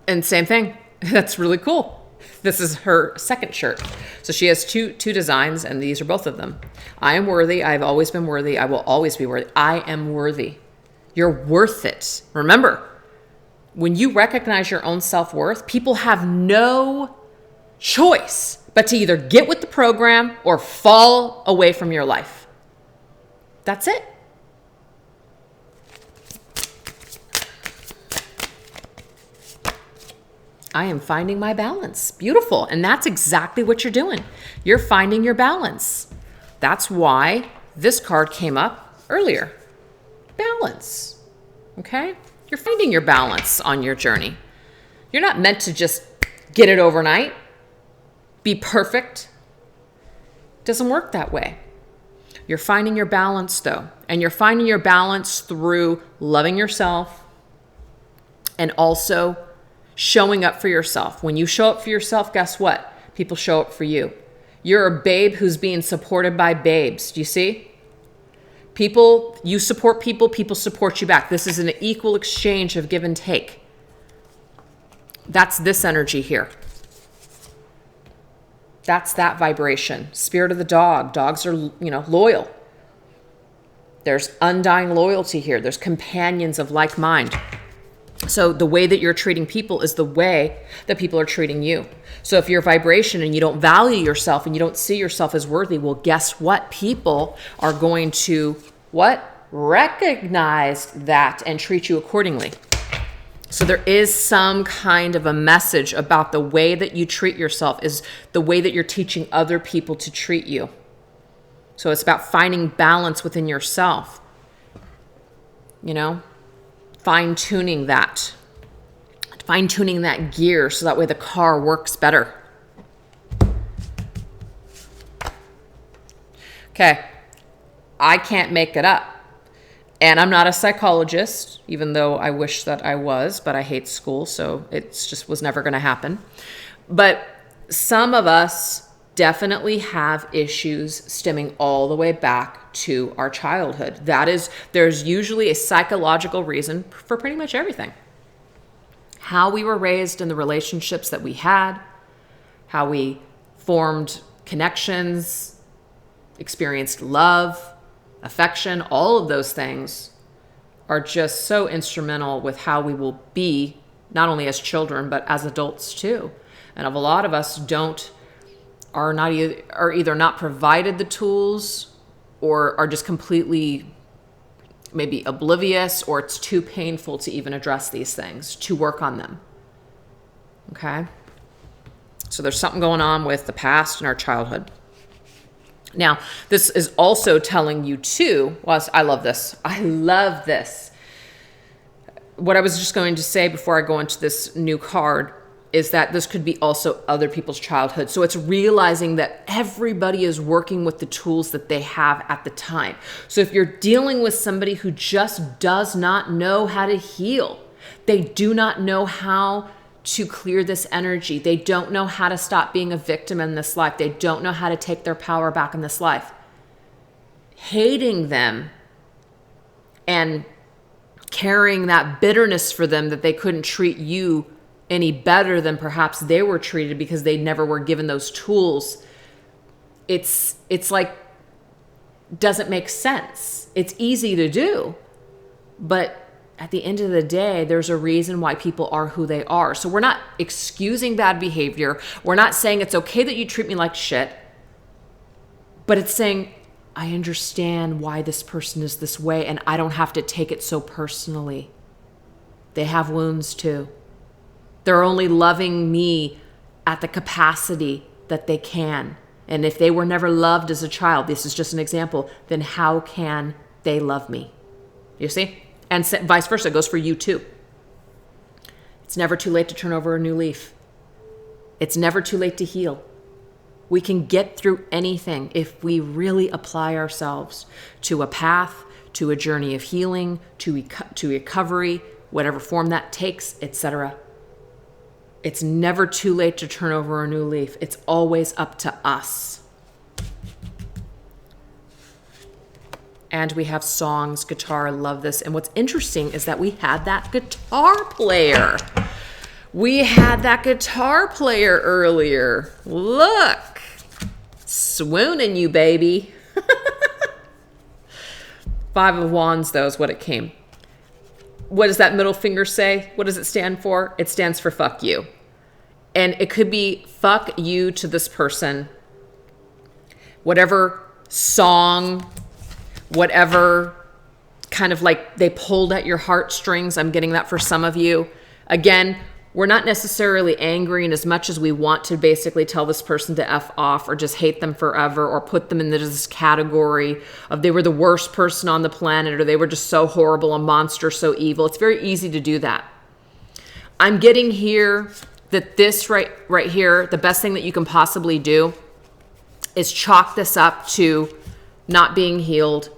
And same thing. That's really cool. This is her second shirt. So she has two designs, and these are both of them. I am worthy. I've always been worthy. I will always be worthy. I am worthy. You're worth it. Remember, when you recognize your own self-worth, people have no choice but to either get with the program or fall away from your life. That's it. I am finding my balance. Beautiful. And that's exactly what you're doing. You're finding your balance. That's why this card came up earlier. Balance. Okay? You're finding your balance on your journey. You're not meant to just get it overnight, be perfect. It doesn't work that way. You're finding your balance though. And you're finding your balance through loving yourself and also showing up for yourself. When you show up for yourself, guess what? People show up for you. You're a babe who's being supported by babes. Do you see? You support people, people support you back. This is an equal exchange of give and take. That's this energy here. That's that vibration. Spirit of the dog. Dogs are, loyal. There's undying loyalty here. There's companions of like mind. So the way that you're treating people is the way that people are treating you. So if you're vibration and you don't value yourself and you don't see yourself as worthy, well, guess what? People are going to, recognize that and treat you accordingly. So there is some kind of a message about the way that you treat yourself is the way that you're teaching other people to treat you. So it's about finding balance within yourself. Fine-tuning that gear so that way the car works better. Okay, I can't make it up. And I'm not a psychologist, even though I wish that I was, but I hate school, so it just was never going to happen. But some of us definitely have issues stemming all the way back to our childhood. There's usually a psychological reason for pretty much everything. How we were raised in the relationships that we had, how we formed connections, experienced love, affection, all of those things are just so instrumental with how we will be, not only as children, but as adults too. And a lot of us are either not provided the tools or are just completely maybe oblivious, or it's too painful to even address these things, to work on them. Okay? So there's something going on with the past and our childhood. Now, this is also telling you too, I love this. What I was just going to say before I go into this new card is that this could be also other people's childhood. So it's realizing that everybody is working with the tools that they have at the time. So if you're dealing with somebody who just does not know how to heal, they do not know how to clear this energy. They don't know how to stop being a victim in this life. They don't know how to take their power back in this life. Hating them and carrying that bitterness for them that they couldn't treat you any better than perhaps they were treated because they never were given those tools. It's like, doesn't make sense. It's easy to do, but at the end of the day, there's a reason why people are who they are. So we're not excusing bad behavior. We're not saying it's okay that you treat me like shit, but it's saying, I understand why this person is this way and I don't have to take it so personally. They have wounds too. They're only loving me at the capacity that they can. And if they were never loved as a child, this is just an example, then how can they love me? You see? And vice versa, it goes for you too. It's never too late to turn over a new leaf. It's never too late to heal. We can get through anything if we really apply ourselves to a path, to a journey of healing, to recovery, whatever form that takes, etc. It's never too late to turn over a new leaf. It's always up to us. And we have songs, guitar, I love this. And what's interesting is that we had that guitar player. We had that guitar player earlier. Look, swooning you, baby. Five of Wands, though, is what it came. What does that middle finger say? What does it stand for? It stands for fuck you. And it could be fuck you to this person. Whatever song, whatever kind of like they pulled at your heartstrings. I'm getting that for some of you. Again, we're not necessarily angry in as much as we want to basically tell this person to F off or just hate them forever or put them in this category of they were the worst person on the planet or they were just so horrible, a monster, so evil. It's very easy to do that. I'm getting here that this right here, the best thing that you can possibly do is chalk this up to not being healed.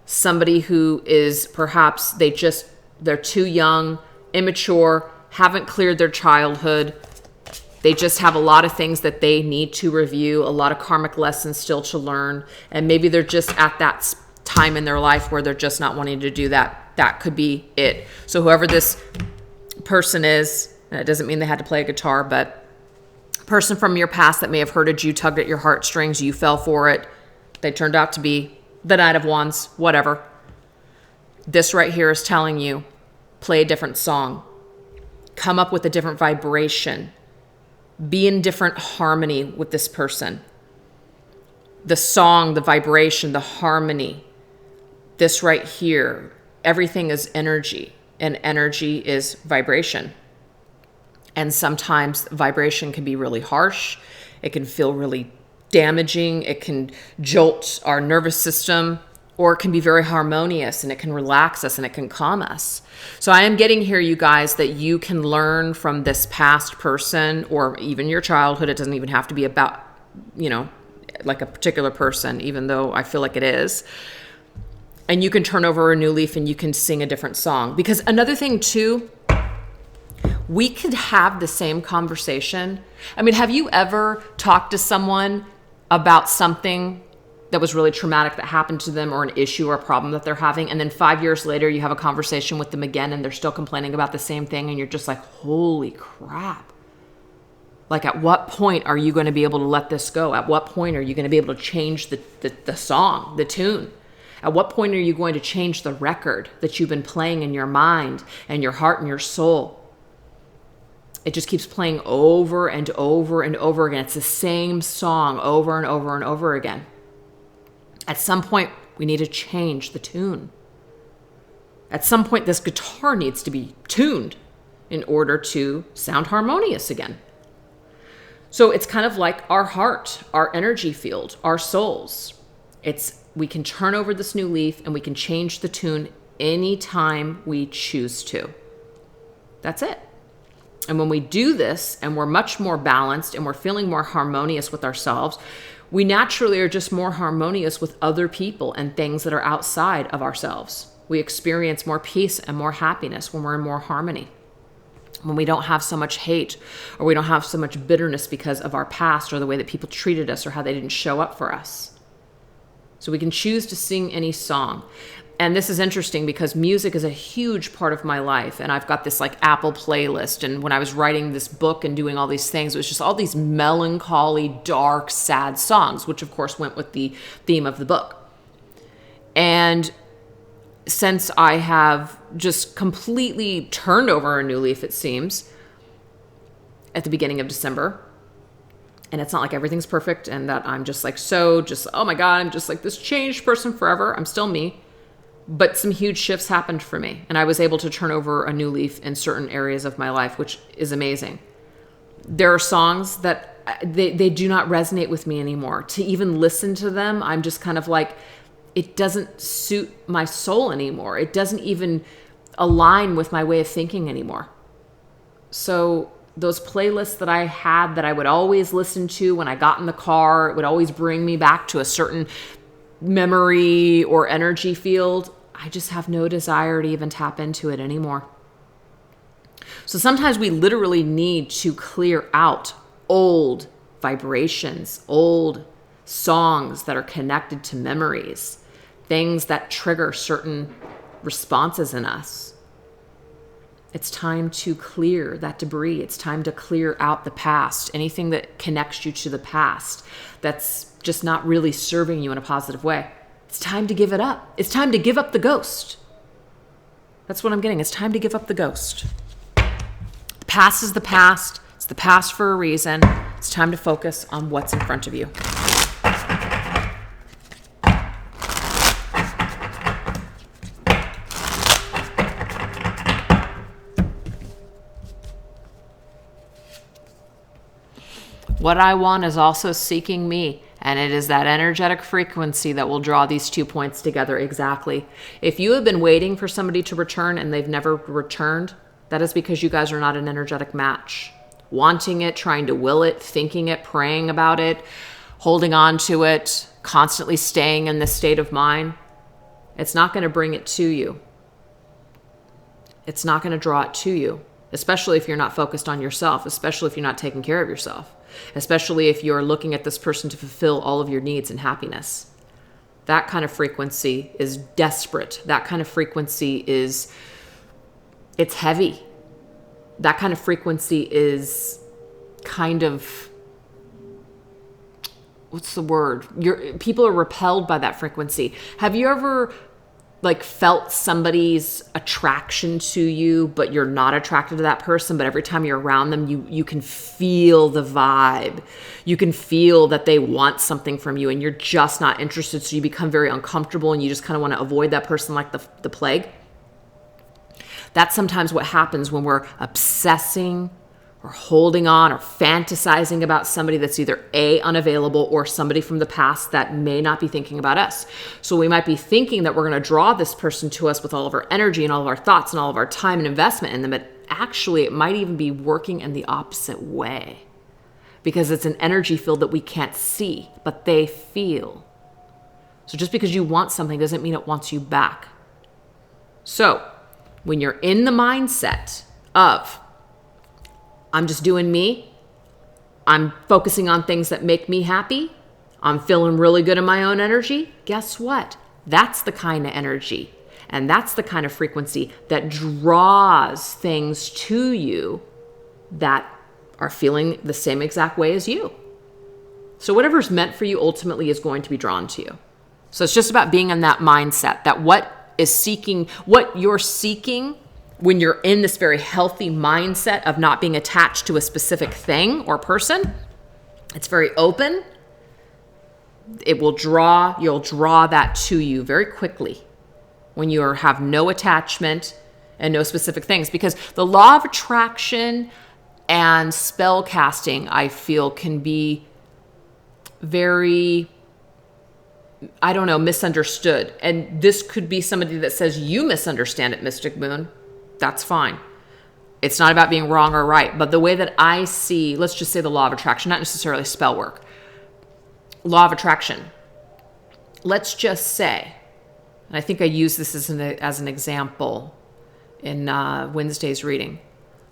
Somebody who is perhaps they're too young, immature, haven't cleared their childhood. They just have a lot of things that they need to review, a lot of karmic lessons still to learn. And maybe they're just at that time in their life where they're just not wanting to do that. That could be it. So whoever this person is, and it doesn't mean they had to play a guitar, but a person from your past that may have hurted you, tugged at your heartstrings, you fell for it. They turned out to be the Knight of Wands, whatever. This right here is telling you, play a different song. Come up with a different vibration. Be in different harmony with this person. The song, the vibration, the harmony. This right here, everything is energy, and energy is vibration. And sometimes vibration can be really harsh. It can feel really damaging. It can jolt our nervous system, or it can be very harmonious and it can relax us and it can calm us. So I am getting here, you guys, that you can learn from this past person or even your childhood. It doesn't even have to be about, like a particular person, even though I feel like it is. And you can turn over a new leaf and you can sing a different song. Because another thing too, we could have the same conversation. I mean, have you ever talked to someone about something that was really traumatic that happened to them or an issue or a problem that they're having, and then 5 years later you have a conversation with them again and they're still complaining about the same thing and you're just like, holy crap. Like, at what point are you going to be able to let this go? At what point are you going to be able to change the song, the tune? At what point are you going to change the record that you've been playing in your mind and your heart and your soul? It just keeps playing over and over and over again. It's the same song over and over and over again. At some point, we need to change the tune. At some point, this guitar needs to be tuned in order to sound harmonious again. So it's kind of like our heart, our energy field, our souls. We can turn over this new leaf and we can change the tune anytime we choose to. That's it. And when we do this and we're much more balanced and we're feeling more harmonious with ourselves, we naturally are just more harmonious with other people and things that are outside of ourselves. We experience more peace and more happiness when we're in more harmony. When we don't have so much hate or we don't have so much bitterness because of our past or the way that people treated us or how they didn't show up for us. So we can choose to sing any song. And this is interesting because music is a huge part of my life. And I've got this like Apple playlist. And when I was writing this book and doing all these things, it was just all these melancholy, dark, sad songs, which of course went with the theme of the book. And since I have just completely turned over a new leaf, it seems, at the beginning of December, and it's not like everything's perfect and that I'm just like, oh my God, I'm just like this changed person forever. I'm still me. But some huge shifts happened for me, and I was able to turn over a new leaf in certain areas of my life, which is amazing. There are songs that they do not resonate with me anymore. To even listen to them, I'm just kind of like, it doesn't suit my soul anymore. It doesn't even align with my way of thinking anymore. So those playlists that I had that I would always listen to when I got in the car, it would always bring me back to a certain memory or energy field. I just have no desire to even tap into it anymore. So sometimes we literally need to clear out old vibrations, old songs that are connected to memories, things that trigger certain responses in us. It's time to clear that debris. It's time to clear out the past. Anything that connects you to the past that's just not really serving you in a positive way. It's time to give it up. It's time to give up the ghost. That's what I'm getting. It's time to give up the ghost. The past is the past. It's the past for a reason. It's time to focus on what's in front of you. What I want is also seeking me, and it is that energetic frequency that will draw these 2 points together exactly. If you have been waiting for somebody to return and they've never returned, that is because you guys are not an energetic match. Wanting it, trying to will it, thinking it, praying about it, holding on to it, constantly staying in this state of mind, it's not going to bring it to you. It's not going to draw it to you, especially if you're not focused on yourself, especially if you're not taking care of yourself. Especially if you're looking at this person to fulfill all of your needs and happiness. That kind of frequency is desperate. That kind of frequency it's heavy. That kind of frequency is kind of, what's the word? People are repelled by that frequency. Have you ever felt somebody's attraction to you, but you're not attracted to that person, but every time you're around them, you can feel the vibe. You can feel that they want something from you and you're just not interested. So you become very uncomfortable and you just kind of want to avoid that person like the plague. That's sometimes what happens when we're obsessing or holding on or fantasizing about somebody that's either A, unavailable, or somebody from the past that may not be thinking about us. So we might be thinking that we're going to draw this person to us with all of our energy and all of our thoughts and all of our time and investment in them, but actually it might even be working in the opposite way because it's an energy field that we can't see, but they feel. So just because you want something doesn't mean it wants you back. So when you're in the mindset of, I'm just doing me, I'm focusing on things that make me happy, I'm feeling really good in my own energy, guess what? That's the kind of energy and that's the kind of frequency that draws things to you that are feeling the same exact way as you. So whatever's meant for you ultimately is going to be drawn to you. So it's just about being in that mindset that what you're seeking when you're in this very healthy mindset of not being attached to a specific thing or person, it's very open. You'll draw that to you very quickly when you have no attachment and no specific things. Because the law of attraction and spell casting, I feel, can be very, misunderstood. And this could be somebody that says you misunderstand it, Mystic Moon. That's fine. It's not about being wrong or right. But the way that I see, let's just say the law of attraction, not necessarily spell work. Law of attraction. Let's just say, and I think I used this as an example in Wednesday's reading.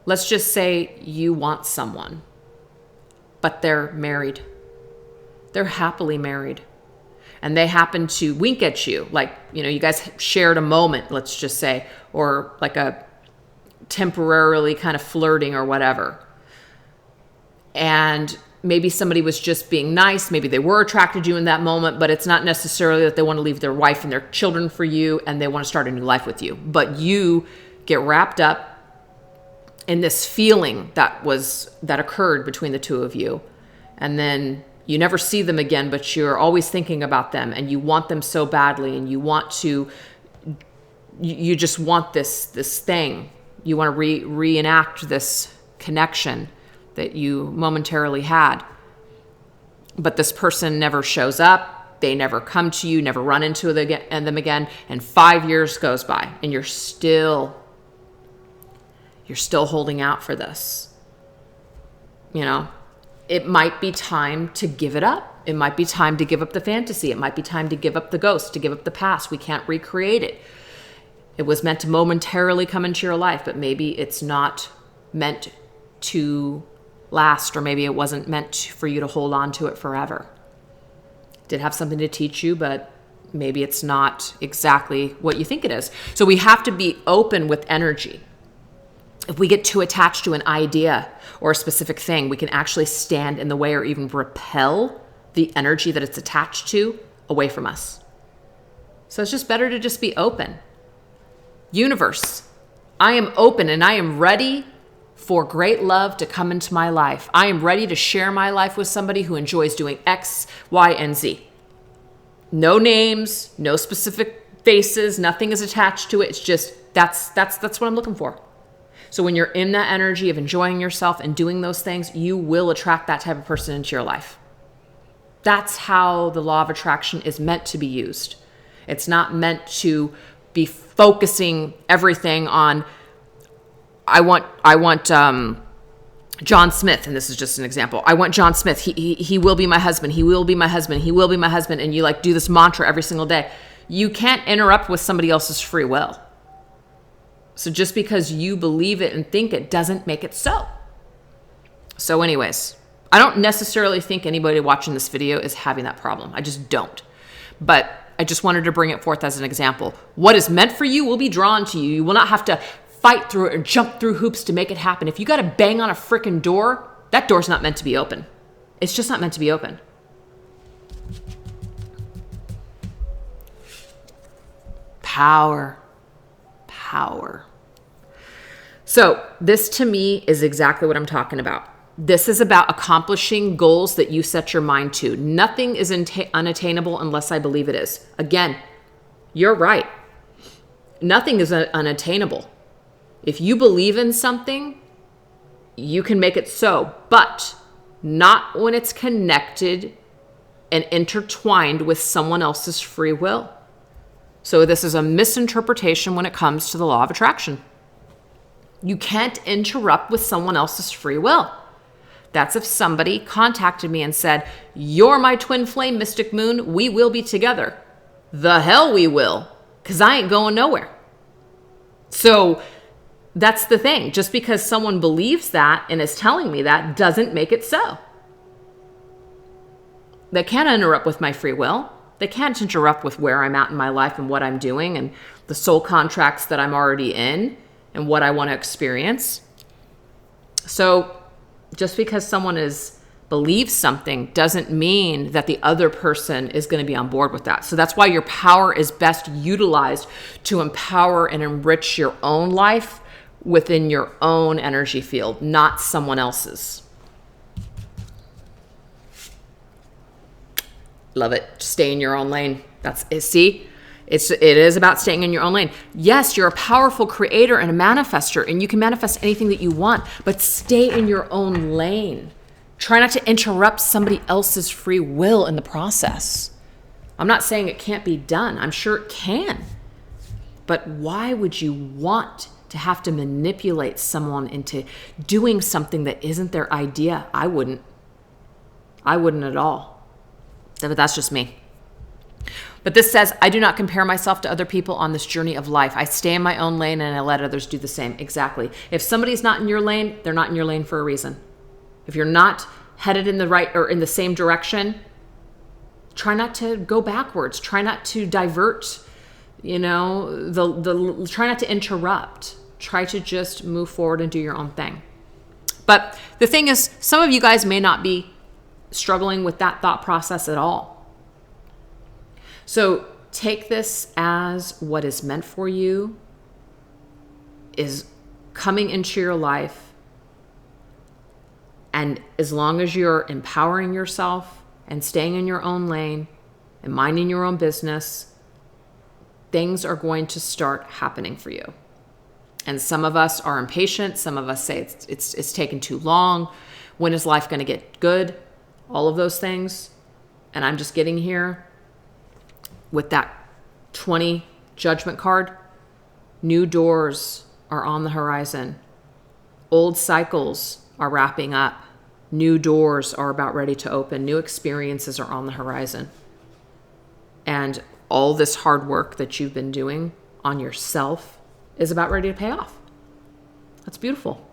Let's just say you want someone, but they're married. They're happily married. And they happen to wink at you. You guys shared a moment, let's just say, or like a temporarily kind of flirting or whatever. And maybe somebody was just being nice. Maybe they were attracted to you in that moment, but it's not necessarily that they want to leave their wife and their children for you and they want to start a new life with you. But you get wrapped up in this feeling that occurred between the two of you. And then you never see them again, but you're always thinking about them and you want them so badly and you just want this thing. You want to reenact this connection that you momentarily had. But this person never shows up. They never come to you, never run into them again. And 5 years goes by and you're still holding out for this. It might be time to give it up. It might be time to give up the fantasy. It might be time to give up the ghost, to give up the past. We can't recreate it. It was meant to momentarily come into your life, but maybe it's not meant to last, or maybe it wasn't meant for you to hold on to it forever. It did have something to teach you, but maybe it's not exactly what you think it is. So we have to be open with energy. If we get too attached to an idea or a specific thing, we can actually stand in the way or even repel the energy that it's attached to away from us. So it's just better to just be open. Universe, I am open and I am ready for great love to come into my life. I am ready to share my life with somebody who enjoys doing X, Y, and Z. No names, no specific faces, nothing is attached to it. It's just, that's what I'm looking for. So when you're in that energy of enjoying yourself and doing those things, you will attract that type of person into your life. That's how the law of attraction is meant to be used. It's not meant to be focusing everything on, I want John Smith, and this is just an example. I want John Smith. He will be my husband. He will be my husband. He will be my husband. And you like do this mantra every single day. You can't interrupt with somebody else's free will. So just because you believe it and think it doesn't make it so. So anyways, I don't necessarily think anybody watching this video is having that problem. I just don't. But I just wanted to bring it forth as an example. What is meant for you will be drawn to you. You will not have to fight through it or jump through hoops to make it happen. If you got to bang on a freaking door, that door's not meant to be open. It's just not meant to be open. Power. So this to me is exactly what I'm talking about. This is about accomplishing goals that you set your mind to. Nothing is unattainable unless I believe it is. Again, you're right. Nothing is unattainable. If you believe in something, you can make it so, but not when it's connected and intertwined with someone else's free will. So this is a misinterpretation when it comes to the law of attraction. You can't interrupt with someone else's free will. That's if somebody contacted me and said, "You're my twin flame, Mystic Moon. We will be together." The hell we will, because I ain't going nowhere. So that's the thing. Just because someone believes that and is telling me that doesn't make it so. They can't interrupt with my free will. They can't interrupt with where I'm at in my life and what I'm doing and the soul contracts that I'm already in and what I want to experience. So just because someone believes something doesn't mean that the other person is going to be on board with that. So that's why your power is best utilized to empower and enrich your own life within your own energy field, not someone else's. Love it. Stay in your own lane. That's it. See, it is about staying in your own lane. Yes, you're a powerful creator and a manifester, and you can manifest anything that you want, but stay in your own lane. Try not to interrupt somebody else's free will in the process. I'm not saying it can't be done. I'm sure it can. But why would you want to have to manipulate someone into doing something that isn't their idea? I wouldn't. I wouldn't at all. But that's just me. But this says, I do not compare myself to other people on this journey of life. I stay in my own lane and I let others do the same. Exactly. If somebody's not in your lane, they're not in your lane for a reason. If you're not headed in the right or in the same direction, try not to go backwards. Try not to divert, try not to interrupt. Try to just move forward and do your own thing. But the thing is, some of you guys may not be struggling with that thought process at all. So take this as what is meant for you is coming into your life. And as long as you're empowering yourself and staying in your own lane and minding your own business, things are going to start happening for you. And some of us are impatient. Some of us say it's taken too long. When is life going to get good? All of those things. And I'm just getting here with that 20 judgment card. New doors are on the horizon. Old cycles are wrapping up. New doors are about ready to open. New experiences are on the horizon. And all this hard work that you've been doing on yourself is about ready to pay off. That's beautiful.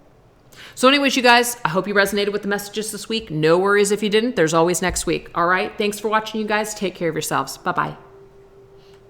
So anyways, you guys, I hope you resonated with the messages this week. No worries if you didn't. There's always next week. All right. Thanks for watching, you guys. Take care of yourselves. Bye-bye.